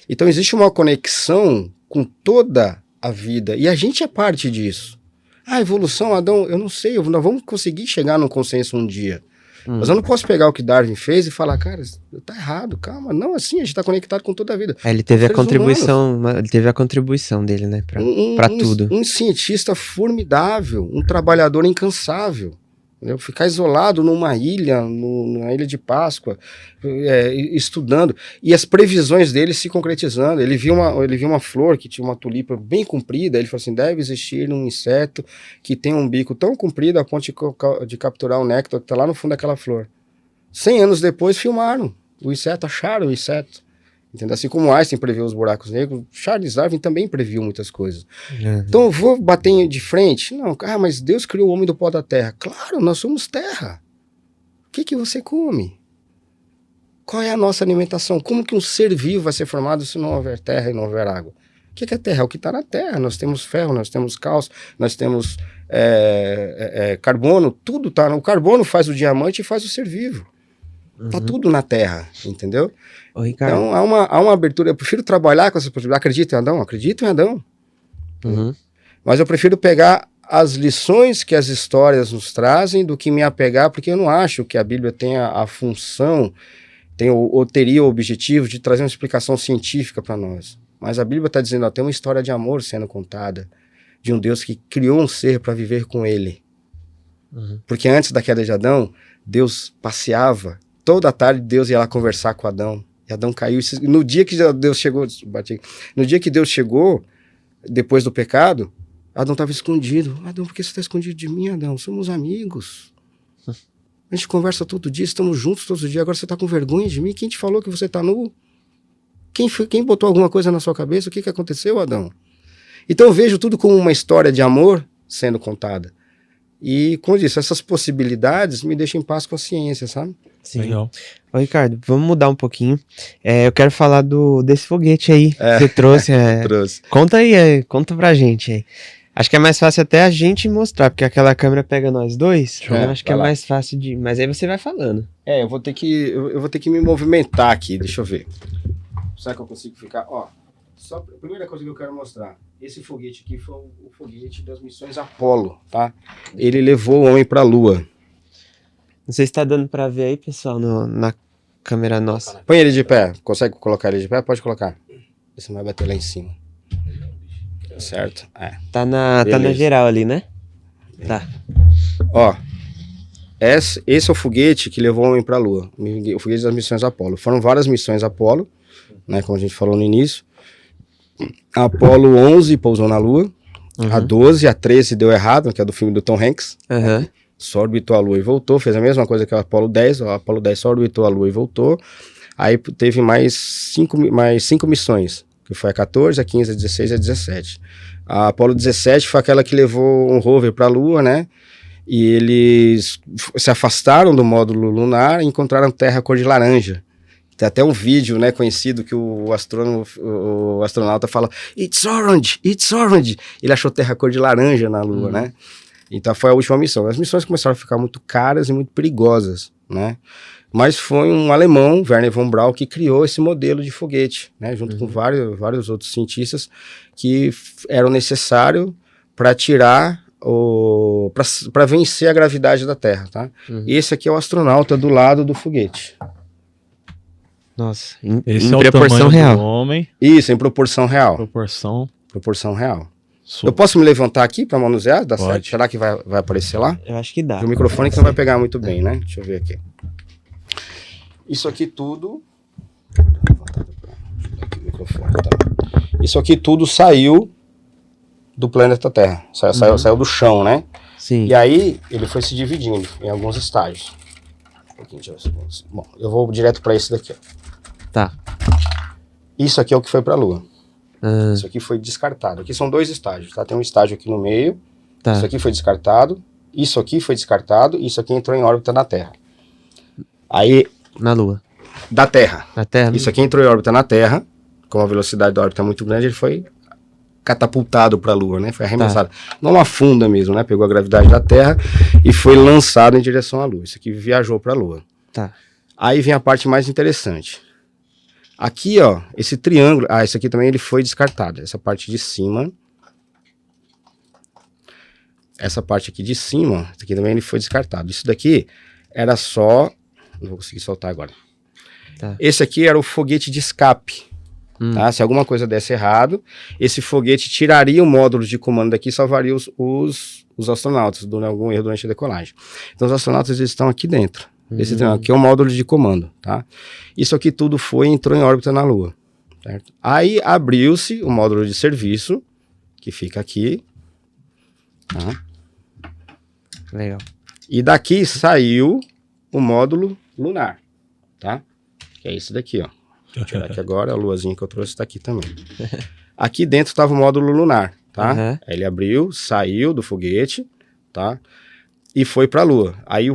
[SPEAKER 3] Então existe uma conexão com toda a vida. E a gente é parte disso. A evolução, Adão, eu não sei, nós vamos conseguir chegar num consenso um dia. Mas eu não posso pegar o que Darwin fez e falar, cara, tá errado, calma. Não, assim, a gente tá conectado com toda a vida.
[SPEAKER 2] Ele teve a contribuição dele, né, pra tudo.
[SPEAKER 3] Um cientista formidável, um trabalhador incansável. Entendeu? Ficar isolado numa ilha, na Ilha de Páscoa, estudando, e as previsões dele se concretizando. Ele viu uma flor que tinha uma tulipa bem comprida, ele falou assim, deve existir um inseto que tem um bico tão comprido a ponto de capturar o néctar que está lá no fundo daquela flor. 100 anos depois filmaram o inseto, acharam o inseto. Entendeu? Assim como Einstein previu os buracos negros, Charles Darwin também previu muitas coisas. Então eu vou bater de frente? Não, mas Deus criou o homem do pó da terra. Claro, nós somos terra. O que você come? Qual é a nossa alimentação? Como que um ser vivo vai ser formado se não houver terra e não houver água? O que é terra? É o que está na terra. Nós temos ferro, nós temos cálcio, nós temos carbono, tudo está. O carbono faz o diamante e faz o ser vivo. Tá tudo na terra, entendeu?
[SPEAKER 2] Ô, Ricardo.
[SPEAKER 3] Então há uma abertura. Eu prefiro trabalhar com essa possibilidade. Acredito em Adão. Mas eu prefiro pegar as lições que as histórias nos trazem do que me apegar, porque eu não acho que a Bíblia tenha a função, ou teria o objetivo de trazer uma explicação científica para nós. Mas a Bíblia está dizendo, tem uma história de amor sendo contada, de um Deus que criou um ser para viver com ele. Porque antes da queda de Adão, Deus passeava. Toda tarde Deus ia lá conversar com Adão. E Adão caiu. No dia que Deus chegou, depois do pecado, Adão estava escondido. Adão, por que você está escondido de mim, Adão? Somos amigos. A gente conversa todo dia, estamos juntos todos os dias. Agora você está com vergonha de mim? Quem te falou que você está nu? Quem botou alguma coisa na sua cabeça? O que aconteceu, Adão? Então eu vejo tudo como uma história de amor sendo contada. E, como eu disse, essas possibilidades me deixam em paz com a ciência, sabe?
[SPEAKER 2] Sim.
[SPEAKER 1] Legal.
[SPEAKER 2] Ô, Ricardo, vamos mudar um pouquinho. Eu quero falar desse foguete aí que você trouxe.
[SPEAKER 3] Trouxe.
[SPEAKER 2] Conta aí, conta pra gente aí. Acho que é mais fácil até a gente mostrar, porque aquela câmera pega nós dois. Então acho que é mais fácil de... Mas aí você vai falando.
[SPEAKER 3] Eu vou ter que me movimentar aqui, deixa eu ver. Será que eu consigo ficar? Ó, só a primeira coisa que eu quero mostrar. Esse foguete aqui foi o foguete das missões Apollo, tá? Ele levou o homem pra Lua.
[SPEAKER 2] Não sei se tá dando pra ver aí, pessoal, na câmera nossa.
[SPEAKER 3] Põe ele de pé. Consegue colocar ele de pé? Pode colocar. Você não vai bater lá em cima. Certo?
[SPEAKER 2] Tá na geral ali, né? Tá.
[SPEAKER 3] Ó. esse é o foguete que levou o homem para a Lua, o foguete das missões Apollo. Foram várias missões Apollo, né, como a gente falou no início. A Apollo 11 pousou na Lua, a 12, a 13 deu errado, que é do filme do Tom Hanks. Só orbitou a Lua e voltou, fez a mesma coisa que a Apollo 10, a Apollo 10 só orbitou a Lua e voltou. Aí teve mais cinco missões, que foi a 14, a 15, a 16 e a 17. A Apollo 17 foi aquela que levou um rover para a Lua, né? E eles se afastaram do módulo lunar e encontraram terra cor de laranja. Tem até um vídeo, né, conhecido que o astronauta fala "It's orange, it's orange". Ele achou terra cor de laranja na Lua, né? Então foi a última missão. As missões começaram a ficar muito caras e muito perigosas, né? Mas foi um alemão, Wernher von Braun, que criou esse modelo de foguete, né? Junto com vários outros cientistas que eram necessários para tirar para vencer a gravidade da Terra, tá? Esse aqui é o astronauta do lado do foguete.
[SPEAKER 2] Nossa,
[SPEAKER 1] Esse
[SPEAKER 2] em
[SPEAKER 1] é o
[SPEAKER 2] proporção
[SPEAKER 1] tamanho
[SPEAKER 2] real.
[SPEAKER 1] do homem.
[SPEAKER 3] Isso, em proporção real.
[SPEAKER 1] Proporção.
[SPEAKER 3] Real.
[SPEAKER 1] Super.
[SPEAKER 3] Eu posso me levantar aqui para manusear? Dá
[SPEAKER 1] Pode.
[SPEAKER 3] certo? Será que vai aparecer lá?
[SPEAKER 2] Eu acho que dá.
[SPEAKER 3] O microfone que não vai pegar muito bem, né? Deixa eu ver aqui. Isso aqui tudo... Aqui o microfone, tá? Isso aqui tudo saiu do planeta Terra. Saiu do chão, né?
[SPEAKER 2] Sim.
[SPEAKER 3] E aí, ele foi se dividindo em alguns estágios. Bom, eu vou direto para esse daqui, ó.
[SPEAKER 2] Tá.
[SPEAKER 3] Isso aqui é o que foi para a Lua.
[SPEAKER 2] Ah,
[SPEAKER 3] Isso aqui foi descartado. Aqui são 2 estágios, tá? Tem um estágio aqui no meio.
[SPEAKER 2] tá.
[SPEAKER 3] Isso aqui foi descartado. Isso aqui foi descartado. Isso aqui entrou em órbita na Terra. Aí,
[SPEAKER 2] Na Lua.
[SPEAKER 3] da Terra.
[SPEAKER 2] Na Terra.
[SPEAKER 3] Isso aqui entrou em órbita na Terra. Com a velocidade da órbita muito grande, ele foi catapultado para a Lua, né? Foi arremessado. Não afunda mesmo, né? Pegou a gravidade da Terra e foi lançado em direção à Lua. Isso aqui viajou para a Lua.
[SPEAKER 2] Tá.
[SPEAKER 3] Aí vem a parte mais interessante. Aqui, ó, esse triângulo... Ah, esse aqui também ele foi descartado. Essa parte de cima... Essa parte aqui de cima, esse aqui também ele foi descartado. Isso daqui era só... Não vou conseguir soltar agora.
[SPEAKER 2] Tá.
[SPEAKER 3] Esse aqui era o foguete de escape. Tá? Se alguma coisa desse errado, esse foguete tiraria o módulo de comando daqui e salvaria os astronautas de algum erro durante a decolagem. Então os astronautas eles estão aqui dentro. Esse aqui é o módulo de comando, tá? Isso aqui tudo entrou em órbita na Lua, certo? Aí abriu-se o módulo de serviço, que fica aqui, tá?
[SPEAKER 2] Legal.
[SPEAKER 3] E daqui saiu o módulo lunar, tá? Que é esse daqui, ó. Deixa eu tirar aqui agora, a luazinha que eu trouxe está aqui também. Aqui dentro estava o módulo lunar, tá? Aí ele abriu, saiu do foguete, tá? E foi para a Lua. Aí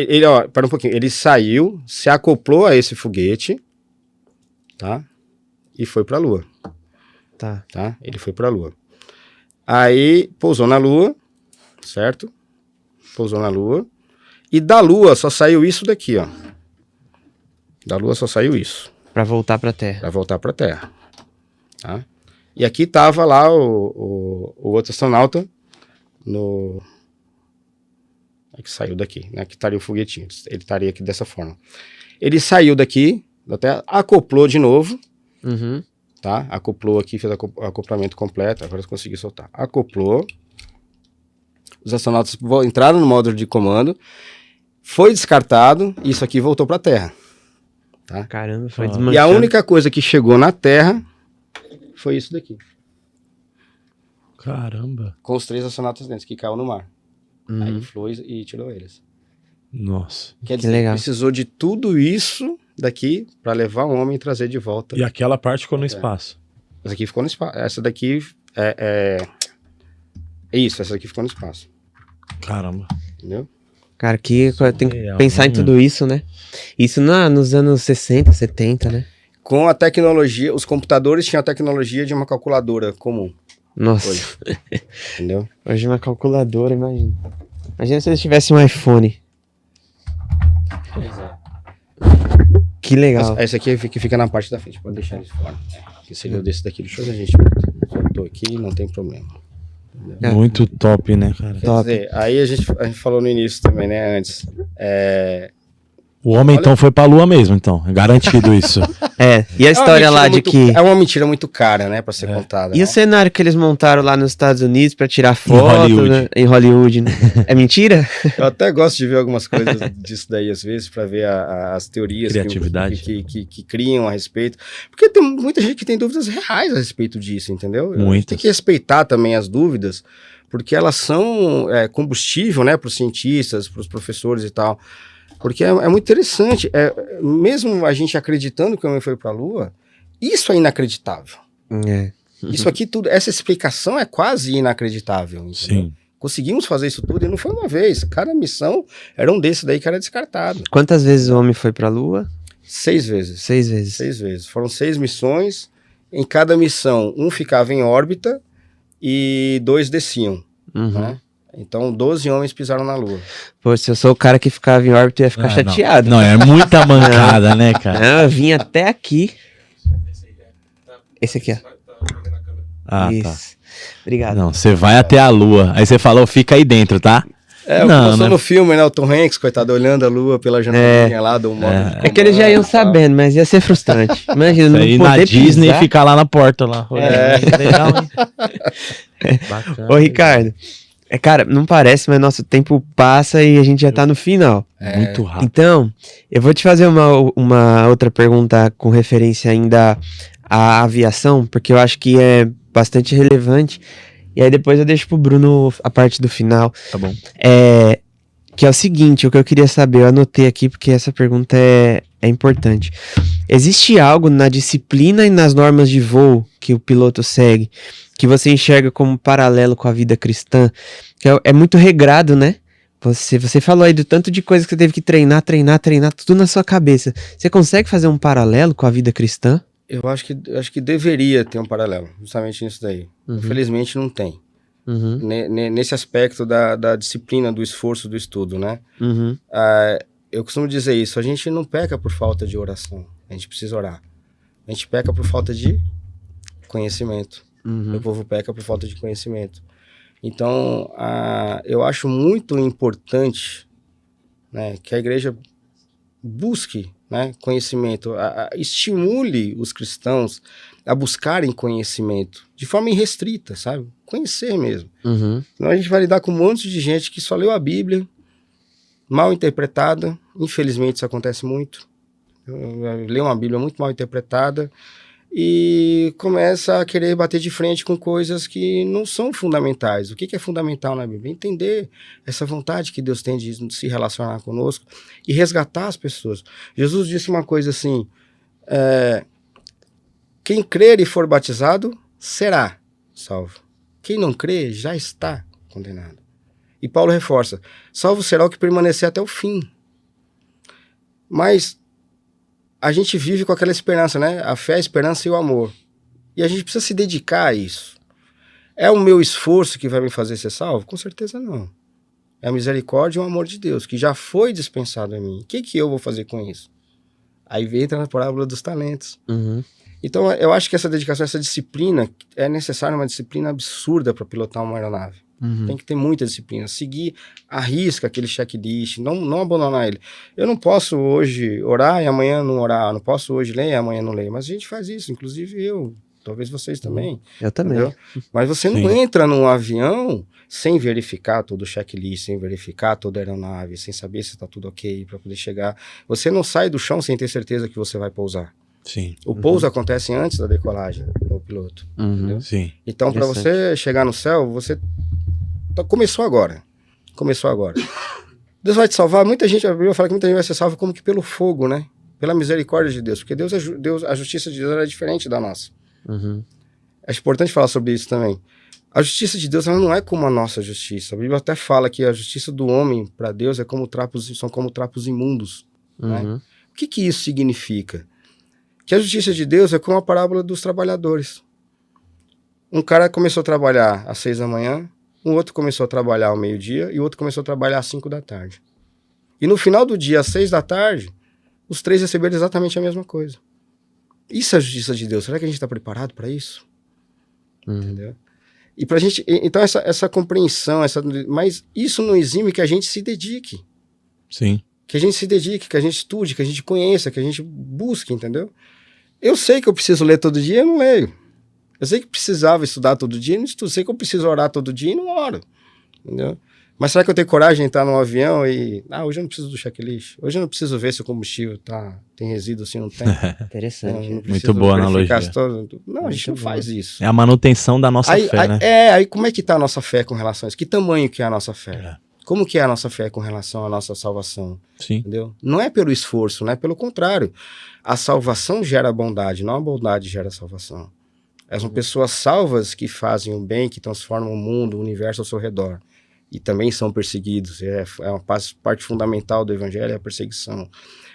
[SPEAKER 3] ele, ó, para um pouquinho, ele saiu, se acoplou a esse foguete, tá? E foi para a Lua.
[SPEAKER 2] Tá.
[SPEAKER 3] Tá? Ele foi para a Lua. Aí pousou na Lua, certo? Pousou na Lua. E da Lua só saiu isso daqui, ó. Da Lua só saiu isso.
[SPEAKER 2] Pra voltar pra Terra.
[SPEAKER 3] Para voltar para a Terra, tá? E aqui tava lá o outro astronauta que saiu daqui, né? Que estaria o foguetinho. Ele estaria aqui dessa forma. Ele saiu daqui da Terra, acoplou de novo, tá? Acoplou aqui, fez acoplamento completo. Agora eu consegui soltar. Acoplou. Os astronautas entraram no módulo de comando. Foi descartado. E isso aqui voltou para a Terra. Tá?
[SPEAKER 2] Caramba, foi
[SPEAKER 3] E
[SPEAKER 2] desmanchando.
[SPEAKER 3] a única coisa que chegou na Terra foi isso daqui.
[SPEAKER 1] Caramba.
[SPEAKER 3] Com os 3 astronautas dentro, que caiu no mar. Aí flui e tirou eles.
[SPEAKER 1] Nossa.
[SPEAKER 3] Quer
[SPEAKER 2] Que
[SPEAKER 3] dizer,
[SPEAKER 2] legal.
[SPEAKER 3] precisou de tudo isso daqui para levar o homem e trazer de volta.
[SPEAKER 1] E aquela parte ficou no espaço.
[SPEAKER 3] Essa aqui ficou no espaço. Essa daqui Isso, essa aqui ficou no espaço.
[SPEAKER 1] Caramba.
[SPEAKER 3] Entendeu?
[SPEAKER 2] Cara, que tem que
[SPEAKER 1] Real,
[SPEAKER 2] pensar em
[SPEAKER 1] né?
[SPEAKER 2] tudo isso, né? Isso nos anos 60, 70, né?
[SPEAKER 3] Com a tecnologia, os computadores tinham a tecnologia de uma calculadora comum.
[SPEAKER 2] Nossa.
[SPEAKER 3] Hoje. Entendeu?
[SPEAKER 2] Hoje uma calculadora, imagina. Imagina se eles tivessem um iPhone. Que legal.
[SPEAKER 3] Essa aqui que fica na parte da frente, pode deixar eles fora. Que seria desse daqui. Deixa eu ver, a gente botou aqui, não tem problema.
[SPEAKER 2] É.
[SPEAKER 1] Muito top, né, cara?
[SPEAKER 3] Quer dizer, aí a gente falou no início também, né, antes.
[SPEAKER 1] O homem,
[SPEAKER 3] Olha-
[SPEAKER 1] então, foi pra lua mesmo, então. É garantido isso.
[SPEAKER 2] E a história lá de que...
[SPEAKER 3] É uma mentira muito cara, né, pra ser contada.
[SPEAKER 2] E
[SPEAKER 3] né?
[SPEAKER 2] o cenário que eles montaram lá nos Estados Unidos pra tirar foto,
[SPEAKER 1] Hollywood.
[SPEAKER 2] né? Em Hollywood, né? É mentira?
[SPEAKER 3] Eu até gosto de ver algumas coisas disso daí, às vezes, pra ver as teorias
[SPEAKER 1] Criatividade.
[SPEAKER 3] que criam a respeito. Porque tem muita gente que tem dúvidas reais a respeito disso, entendeu? A gente
[SPEAKER 1] Muitas.
[SPEAKER 3] tem que respeitar também as dúvidas, porque elas são combustível, né, pros cientistas, pros professores e tal. Porque é muito interessante. Mesmo a gente acreditando que o homem foi pra Lua, isso é inacreditável. Isso aqui tudo, essa explicação é quase inacreditável. Entendeu?
[SPEAKER 1] Sim.
[SPEAKER 3] Conseguimos fazer isso tudo e não foi uma vez. Cada missão era um desse daí que era descartado.
[SPEAKER 2] Quantas vezes o homem foi pra Lua?
[SPEAKER 3] 6 vezes.
[SPEAKER 2] 6 vezes.
[SPEAKER 3] 6 vezes. Foram 6 missões. Em cada missão, um ficava em órbita e 2 desciam.
[SPEAKER 2] Uhum.
[SPEAKER 3] Né? Então, 12 homens pisaram na Lua.
[SPEAKER 2] Pô, se eu sou o cara que ficava em órbita, eu ia ficar chateado.
[SPEAKER 1] Não, é muita mancada, né, cara?
[SPEAKER 2] Não, eu vim até aqui. Esse aqui, ó.
[SPEAKER 1] Ah, tá.
[SPEAKER 2] Isso. Obrigado.
[SPEAKER 1] Não, você vai até a lua. Aí você falou, fica aí dentro, tá?
[SPEAKER 3] Começou no filme, né? O Tom Hanks, coitado, olhando a Lua pela janelinha lá do modo de
[SPEAKER 2] É que eles já iam
[SPEAKER 3] comando e tal.
[SPEAKER 2] sabendo, mas ia ser frustrante. Imagina,
[SPEAKER 1] Você
[SPEAKER 2] não
[SPEAKER 1] ir
[SPEAKER 2] poder
[SPEAKER 1] na Disney
[SPEAKER 2] pisar.
[SPEAKER 1] e ficar lá na porta lá. Legal, hein? Bacana.
[SPEAKER 2] Ô, Ricardo, cara, não parece, mas nosso tempo passa e a gente já tá no final.
[SPEAKER 1] Muito rápido.
[SPEAKER 2] Então, eu vou te fazer uma outra pergunta com referência ainda à aviação, porque eu acho que é bastante relevante. E aí depois eu deixo pro Bruno a parte do final.
[SPEAKER 1] Tá bom.
[SPEAKER 2] Que é o seguinte, o que eu queria saber, eu anotei aqui porque essa pergunta é importante. Existe algo na disciplina e nas normas de voo que o piloto segue, que você enxerga como paralelo com a vida cristã? Que é muito regrado, né? Você falou aí do tanto de coisa que você teve que treinar, tudo na sua cabeça. Você consegue fazer um paralelo com a vida cristã?
[SPEAKER 3] Eu acho que deveria ter um paralelo, justamente nisso daí. Infelizmente não tem.
[SPEAKER 2] Uhum,
[SPEAKER 3] Nesse aspecto da disciplina, do esforço, do estudo, né?
[SPEAKER 2] uhum,
[SPEAKER 3] Eu costumo dizer isso, a gente não peca por falta de oração, a gente precisa orar. A gente peca por falta de conhecimento.
[SPEAKER 2] uhum.
[SPEAKER 3] O povo peca por falta de conhecimento. Então, eu acho muito importante, né, que a igreja busque, né, conhecimento, estimule os cristãos a buscarem conhecimento de forma irrestrita, sabe? Conhecer mesmo.
[SPEAKER 2] Uhum.
[SPEAKER 3] Senão a gente vai lidar com um monte de gente que só leu a Bíblia, mal interpretada. Infelizmente isso acontece muito. Lê uma Bíblia muito mal interpretada e começa a querer bater de frente com coisas que não são fundamentais. O que é fundamental na Bíblia? Entender essa vontade que Deus tem de se relacionar conosco e resgatar as pessoas. Jesus disse uma coisa assim, quem crer e for batizado será salvo. Quem não crê já está condenado. E Paulo reforça, salvo será o que permanecer até o fim. Mas a gente vive com aquela esperança, né? A fé, a esperança e o amor. E a gente precisa se dedicar a isso. É o meu esforço que vai me fazer ser salvo? Com certeza não. É a misericórdia e o amor de Deus, que já foi dispensado a mim. O que eu vou fazer com isso? Aí entra na parábola dos talentos.
[SPEAKER 2] Uhum.
[SPEAKER 3] Então, eu acho que essa dedicação, essa disciplina, é necessária uma disciplina absurda para pilotar uma aeronave.
[SPEAKER 2] Uhum.
[SPEAKER 3] Tem que ter muita disciplina. Seguir à risca aquele checklist, não abandonar ele. Eu não posso hoje orar e amanhã não orar. Não posso hoje ler e amanhã não ler. Mas a gente faz isso, inclusive eu. Talvez vocês também.
[SPEAKER 2] Eu também.
[SPEAKER 3] Entendeu? Mas você não entra num avião sem verificar todo o checklist, sem verificar toda a aeronave, sem saber se está tudo ok para poder chegar. Você não sai do chão sem ter certeza que você vai pousar.
[SPEAKER 1] Sim.
[SPEAKER 3] O pouso acontece antes da decolagem do piloto.
[SPEAKER 2] Uhum.
[SPEAKER 3] Entendeu?
[SPEAKER 1] Sim.
[SPEAKER 3] Então, para você chegar no céu, você começou agora. Começou agora. Deus vai te salvar. Muita gente, a Bíblia fala que muita gente vai ser salva como que pelo fogo, né? Pela misericórdia de Deus. Porque Deus, a justiça de Deus é diferente da nossa.
[SPEAKER 2] Uhum.
[SPEAKER 3] É importante falar sobre isso também. A justiça de Deus ela não é como a nossa justiça. A Bíblia até fala que a justiça do homem para Deus são como trapos imundos.
[SPEAKER 2] Uhum.
[SPEAKER 3] Né? O que isso significa? Que a justiça de Deus é como a parábola dos trabalhadores. Um cara começou a trabalhar às 6 da manhã, um outro começou a trabalhar ao meio-dia e o outro começou a trabalhar às 5 da tarde. E no final do dia, às 6 da tarde, os 3 receberam exatamente a mesma coisa. Isso é a justiça de Deus. Será que a gente está preparado para isso?
[SPEAKER 2] Uhum.
[SPEAKER 3] Entendeu? E pra gente, então essa compreensão, mas isso não exime que a gente se dedique.
[SPEAKER 1] Sim.
[SPEAKER 3] que a gente se dedique, que a gente estude, que a gente conheça, que a gente busque, entendeu? Eu sei que eu preciso ler todo dia, eu não leio. Eu sei que precisava estudar todo dia, não estudo. Eu sei que eu preciso orar todo dia e não oro, entendeu? Mas será que eu tenho coragem de entrar num avião e... hoje eu não preciso do checklist. Hoje eu não preciso ver se o combustível tem resíduo, se não tem.
[SPEAKER 2] Interessante.
[SPEAKER 3] Não
[SPEAKER 1] Muito boa analogia.
[SPEAKER 3] Não, a gente não faz isso.
[SPEAKER 1] É a manutenção da nossa fé, né?
[SPEAKER 3] Aí como é que tá a nossa fé com relação a isso? Que tamanho que é a nossa fé?
[SPEAKER 1] É.
[SPEAKER 3] Como que é a nossa fé com relação à nossa salvação?
[SPEAKER 1] Sim.
[SPEAKER 3] Entendeu? Não é pelo esforço, né? Pelo contrário. A salvação gera bondade, não a bondade gera salvação. São pessoas salvas que fazem o bem, que transformam o mundo, o universo ao seu redor. E também são perseguidos. É uma parte fundamental do evangelho, é a perseguição.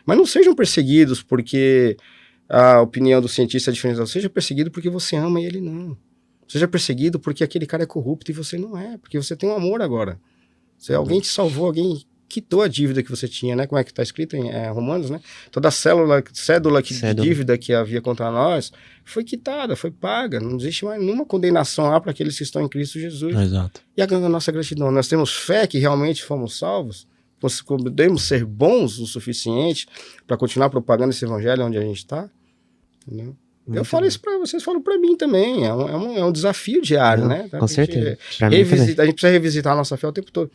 [SPEAKER 3] Mas não sejam perseguidos porque a opinião do cientista é diferente. Seja perseguido porque você ama e ele não. Seja perseguido porque aquele cara é corrupto e você não é. Porque você tem um amor agora. Alguém te salvou, alguém quitou a dívida que você tinha, né? Como é que está escrito em Romanos, né? Toda cédula de dívida que havia contra nós foi quitada, foi paga. Não existe mais nenhuma condenação lá para aqueles que estão em Cristo Jesus.
[SPEAKER 1] Exato.
[SPEAKER 3] E a nossa gratidão, nós temos fé que realmente fomos salvos, podemos ser bons o suficiente para continuar propagando esse evangelho onde a gente está, entendeu? Eu falo isso para vocês, falo para mim também. É um desafio diário, né?
[SPEAKER 2] Com certeza.
[SPEAKER 3] A gente precisa revisitar a nossa fé o tempo todo.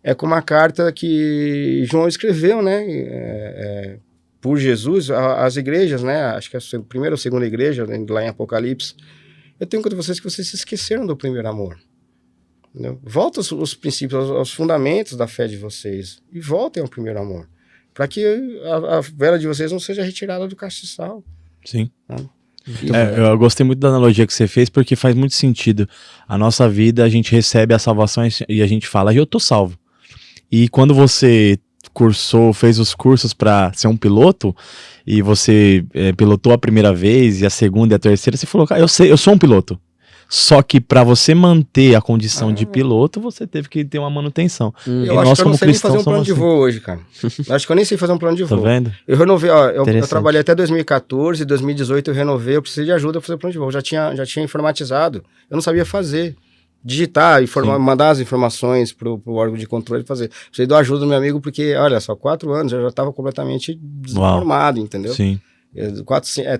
[SPEAKER 3] É como a carta que João escreveu, né? Por Jesus, às igrejas, né? Acho que é a primeira ou segunda igreja, lá em Apocalipse. Eu tenho contra vocês que vocês se esqueceram do primeiro amor. Entendeu? Volta aos princípios, aos fundamentos da fé de vocês. E voltem ao primeiro amor. Para que a vela de vocês não seja retirada do castiçal.
[SPEAKER 1] Sim.
[SPEAKER 3] Tá?
[SPEAKER 1] Eu gostei muito da analogia que você fez, porque faz muito sentido. A nossa vida, a gente recebe a salvação e a gente fala, eu tô salvo. E quando você fez os cursos para ser um piloto, e você pilotou a primeira vez, e a segunda e a terceira, você falou, eu sou um piloto. Só que para você manter a condição de piloto, você teve que ter uma manutenção.
[SPEAKER 3] Eu acho que eu não sei nem fazer um plano de voo hoje, cara. Eu acho que eu nem sei fazer um plano de voo.
[SPEAKER 1] Tá vendo?
[SPEAKER 3] Eu renovei, eu trabalhei até 2014, 2018 eu renovei, eu precisei de ajuda para fazer plano de voo. Já tinha informatizado, eu não sabia fazer. Digitar, mandar as informações pro órgão de controle fazer. Precisei de ajuda do meu amigo, porque, olha só, 4 anos eu já estava completamente desformado, entendeu?
[SPEAKER 1] Sim.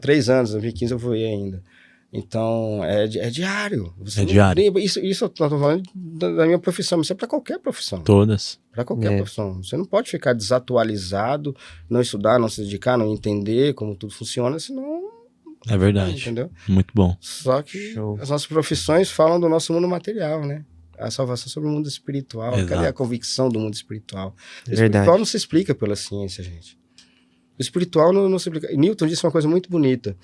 [SPEAKER 3] 3 anos, 2015 eu voei ainda. Então, é diário.
[SPEAKER 1] Diário.
[SPEAKER 3] Isso eu tô falando da minha profissão, mas isso é para qualquer profissão.
[SPEAKER 1] Todas.
[SPEAKER 3] Para qualquer profissão. Você não pode ficar desatualizado, não estudar, não se dedicar, não entender como tudo funciona, senão...
[SPEAKER 1] É verdade.
[SPEAKER 3] Entendeu?
[SPEAKER 1] Muito bom.
[SPEAKER 3] Só que as nossas profissões falam do nosso mundo material, né? A salvação sobre o mundo espiritual.
[SPEAKER 1] Exato.
[SPEAKER 3] Cadê a convicção do mundo espiritual? O
[SPEAKER 2] Verdade.
[SPEAKER 3] espiritual não se explica pela ciência, gente. O espiritual não se explica. Newton disse uma coisa muito bonita.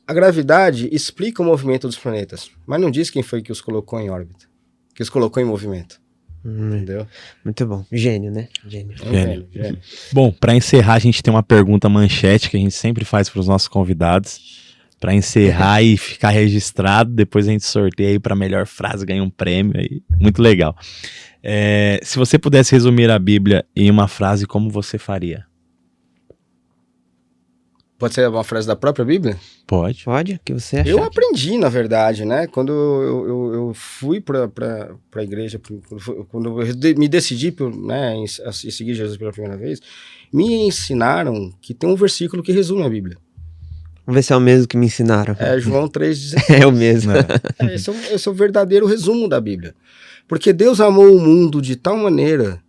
[SPEAKER 3] A gravidade explica o movimento dos planetas, mas não diz quem foi que os colocou em órbita, que os colocou em movimento. Entendeu?
[SPEAKER 2] Muito bom. Gênio, né? Gênio.
[SPEAKER 3] Gênio.
[SPEAKER 1] Bom, para encerrar, a gente tem uma pergunta manchete que a gente sempre faz para os nossos convidados. Para encerrar e ficar registrado, depois a gente sorteia aí para melhor frase, ganha um prêmio aí. Muito legal. Se você pudesse resumir a Bíblia em uma frase, como você faria?
[SPEAKER 3] Pode ser uma frase da própria Bíblia?
[SPEAKER 1] Pode.
[SPEAKER 2] Pode? O que você acha?
[SPEAKER 3] Eu aprendi, na verdade, né? Quando eu fui para a igreja, quando eu me decidi a seguir Jesus pela primeira vez, me ensinaram que tem um versículo que resume a Bíblia.
[SPEAKER 2] Vamos ver se é o mesmo que me ensinaram.
[SPEAKER 3] É João 3,16.
[SPEAKER 2] É o mesmo.
[SPEAKER 3] Esse é o verdadeiro resumo da Bíblia. Porque Deus amou o mundo de tal maneira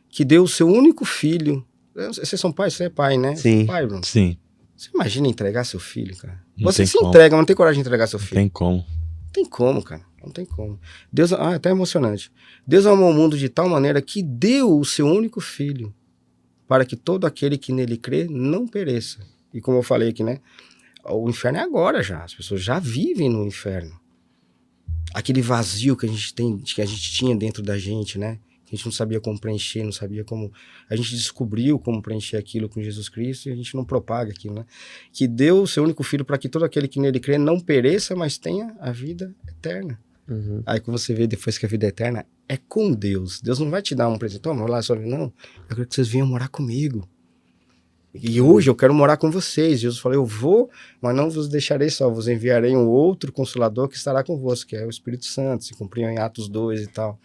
[SPEAKER 3] que deu o seu único filho. Vocês são pais? Você é pai, né?
[SPEAKER 2] Sim.
[SPEAKER 3] Pai, Bruno.
[SPEAKER 1] Sim.
[SPEAKER 3] Você imagina entregar seu filho, cara?
[SPEAKER 1] Não
[SPEAKER 3] Você
[SPEAKER 1] tem
[SPEAKER 3] se
[SPEAKER 1] como.
[SPEAKER 3] entrega, mas não tem coragem de entregar seu filho.
[SPEAKER 1] Tem como.
[SPEAKER 3] Não tem como, cara. Não tem como. Deus, é até emocionante. Deus amou o mundo de tal maneira que deu o seu único filho para que todo aquele que nele crê não pereça. E como eu falei aqui, né? O inferno é agora já. As pessoas já vivem no inferno. Aquele vazio que a gente tinha dentro da gente, né? A gente não sabia como preencher, não sabia como... A gente descobriu como preencher aquilo com Jesus Cristo e a gente não propaga aquilo, né? Que deu o seu único filho para que todo aquele que nele crê não pereça, mas tenha a vida eterna. Aí quando você vê depois que a vida é eterna é com Deus. Deus não vai te dar um presente. Toma, lá só não. Eu quero que vocês venham morar comigo. E hoje eu quero morar com vocês. Jesus falou, eu vou, mas não vos deixarei só. Vos enviarei um outro Consolador que estará convosco, que é o Espírito Santo. Se cumpriu em Atos 2 e tal.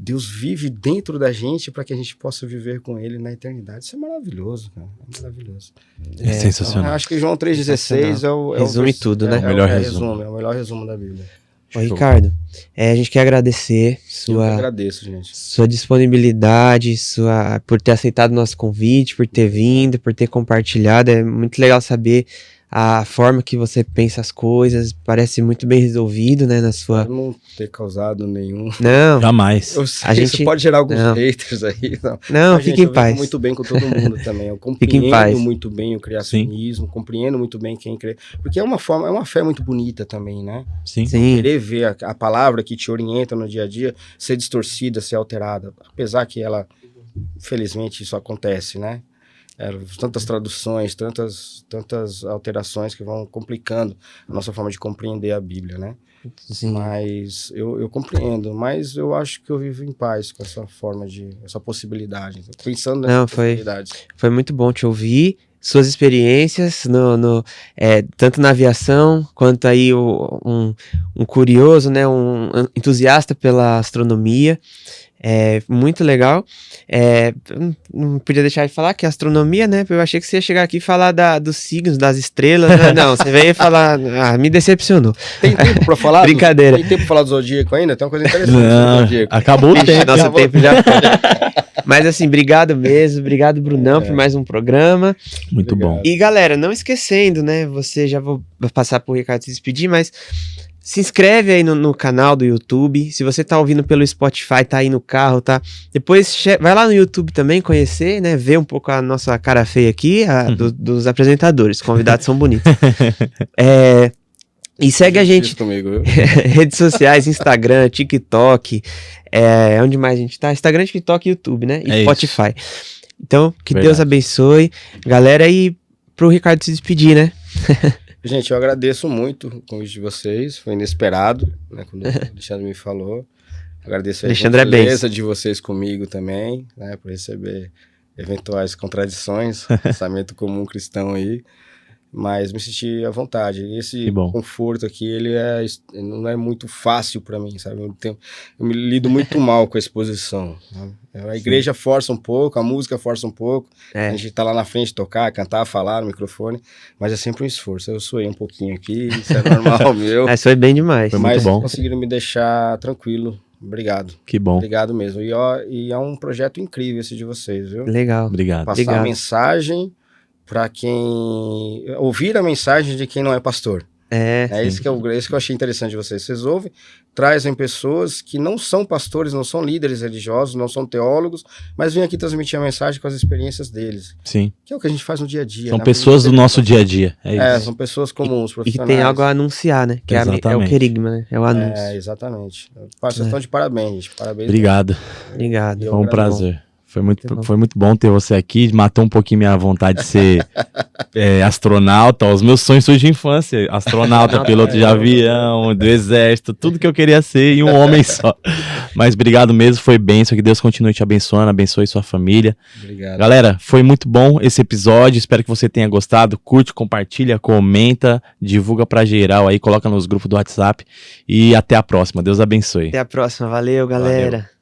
[SPEAKER 3] Deus vive dentro da gente para que a gente possa viver com Ele na eternidade. Isso é maravilhoso, cara. É maravilhoso.
[SPEAKER 1] É sensacional.
[SPEAKER 3] Então, acho que João 3,16 é o
[SPEAKER 2] Resume tudo, né?
[SPEAKER 1] É o melhor resumo.
[SPEAKER 3] É o melhor resumo da Bíblia.
[SPEAKER 2] Ô, Ricardo, a gente quer agradecer
[SPEAKER 3] Eu que agradeço, gente.
[SPEAKER 2] sua disponibilidade, por ter aceitado o nosso convite, por ter vindo, por ter compartilhado. É muito legal saber a forma que você pensa as coisas. Parece muito bem resolvido, né, na sua...
[SPEAKER 3] Eu não ter causado nenhum...
[SPEAKER 2] Não,
[SPEAKER 1] Jamais.
[SPEAKER 3] Eu sei,
[SPEAKER 2] A
[SPEAKER 3] isso
[SPEAKER 2] gente-
[SPEAKER 3] pode gerar alguns
[SPEAKER 2] não.
[SPEAKER 3] haters aí.
[SPEAKER 2] não,
[SPEAKER 3] Mas,
[SPEAKER 2] fique
[SPEAKER 3] gente,
[SPEAKER 2] em paz.
[SPEAKER 3] Eu vivo muito bem com todo mundo também. Eu
[SPEAKER 2] Fique em paz.
[SPEAKER 3] compreendo muito bem o criacionismo, compreendo muito bem quem crê. Porque é uma fé muito bonita também, né?
[SPEAKER 1] Sim.
[SPEAKER 2] Sim,
[SPEAKER 3] Querer ver a palavra que te orienta no dia a dia ser distorcida, ser alterada. Apesar que ela, infelizmente, isso acontece, né? Tantas traduções, tantas alterações que vão complicando a nossa forma de compreender a Bíblia, né?
[SPEAKER 2] sim.
[SPEAKER 3] Mas eu compreendo, mas eu acho que eu vivo em paz com essa forma essa possibilidade. Pensando nessas
[SPEAKER 2] Não, foi-
[SPEAKER 3] possibilidades.
[SPEAKER 2] Foi muito bom te ouvir, suas experiências, tanto na aviação, quanto aí um curioso, né, um entusiasta pela astronomia. Muito legal. Eu não podia deixar de falar que astronomia, né? Eu achei que você ia chegar aqui e falar dos signos, das estrelas. Né? Não, você veio falar. Me decepcionou.
[SPEAKER 3] Tem tempo pra falar?
[SPEAKER 2] Brincadeira.
[SPEAKER 3] Tem tempo pra falar do Zodíaco ainda? Tem uma coisa interessante sobre o
[SPEAKER 1] Não,
[SPEAKER 3] Zodíaco.
[SPEAKER 1] acabou o tempo.
[SPEAKER 2] Nosso
[SPEAKER 3] acabou.
[SPEAKER 2] tempo já foi. Mas assim, obrigado mesmo. Obrigado, Brunão, por mais um programa.
[SPEAKER 1] Muito bom.
[SPEAKER 3] Obrigado.
[SPEAKER 2] E galera, não esquecendo, né? Já vou passar pro Ricardo se despedir, mas se inscreve aí no canal do YouTube. Se você tá ouvindo pelo Spotify, tá aí no carro, tá? Depois vai lá no YouTube também conhecer, né? Ver um pouco a nossa cara feia aqui, dos apresentadores. Convidados são bonitos. E segue a gente
[SPEAKER 3] Isso comigo, viu?
[SPEAKER 2] redes sociais, Instagram, TikTok. Onde mais a gente tá? Instagram, TikTok e YouTube, né? E
[SPEAKER 1] É
[SPEAKER 2] Spotify. Então, que
[SPEAKER 1] Verdade.
[SPEAKER 2] Deus abençoe. Galera, e pro Ricardo se despedir, né?
[SPEAKER 3] Gente, eu agradeço muito o convite de vocês. Foi inesperado, né? Quando o Alexandre me falou. Agradeço a
[SPEAKER 2] Alexandre é
[SPEAKER 3] gentileza de vocês comigo também, né? Por receber eventuais contradições, pensamento comum cristão aí. Mas me senti à vontade. Esse
[SPEAKER 1] Que bom.
[SPEAKER 3] conforto aqui, ele não é muito fácil para mim, sabe? Eu me lido muito mal com a exposição. Né? A igreja força um pouco, a música força um pouco. A gente tá lá na frente, tocar, cantar, falar no microfone, mas é sempre um esforço. Eu suei um pouquinho aqui, isso é normal meu.
[SPEAKER 2] Mas foi bem demais.
[SPEAKER 1] Foi muito
[SPEAKER 3] Mas
[SPEAKER 1] bom.
[SPEAKER 3] conseguiram me deixar tranquilo. Obrigado.
[SPEAKER 1] Que bom.
[SPEAKER 3] Obrigado mesmo. E é um projeto incrível esse de vocês, viu?
[SPEAKER 2] Legal.
[SPEAKER 1] Obrigado.
[SPEAKER 3] Passar a
[SPEAKER 2] Obrigado.
[SPEAKER 3] mensagem para quem... Ouvir a mensagem de quem não é pastor. É isso que eu achei interessante de vocês. Vocês ouvem, trazem pessoas que não são pastores, não são líderes religiosos, não são teólogos, mas vêm aqui transmitir a mensagem com as experiências deles.
[SPEAKER 1] Sim.
[SPEAKER 3] Que é o que a gente faz no dia a dia.
[SPEAKER 1] São
[SPEAKER 3] né?
[SPEAKER 1] pessoas do nosso dia a dia. É isso.
[SPEAKER 3] São pessoas comuns,
[SPEAKER 2] E que
[SPEAKER 3] profissionais.
[SPEAKER 2] tem algo a anunciar, né? Que é o
[SPEAKER 1] Exatamente.
[SPEAKER 2] querigma, né? É o anúncio.
[SPEAKER 3] Exatamente. Vocês estão de parabéns, gente. Parabéns.
[SPEAKER 1] Obrigado.
[SPEAKER 2] Obrigado.
[SPEAKER 3] Eu
[SPEAKER 1] Foi um
[SPEAKER 3] agradeço.
[SPEAKER 1] prazer.
[SPEAKER 2] Muito
[SPEAKER 1] Foi muito bom ter você aqui. Matou um pouquinho minha vontade de ser astronauta. Os meus sonhos surgem de infância. Astronauta, piloto de avião, do exército, tudo que eu queria ser em um homem só. Mas obrigado mesmo, foi bênção. Que Deus continue te abençoando, abençoe sua família.
[SPEAKER 3] Obrigado.
[SPEAKER 1] Galera, foi muito bom esse episódio. Espero que você tenha gostado. Curte, compartilha, comenta, divulga pra geral aí, coloca nos grupos do WhatsApp. E até a próxima. Deus abençoe.
[SPEAKER 2] Até a próxima. Valeu, galera.
[SPEAKER 1] Valeu.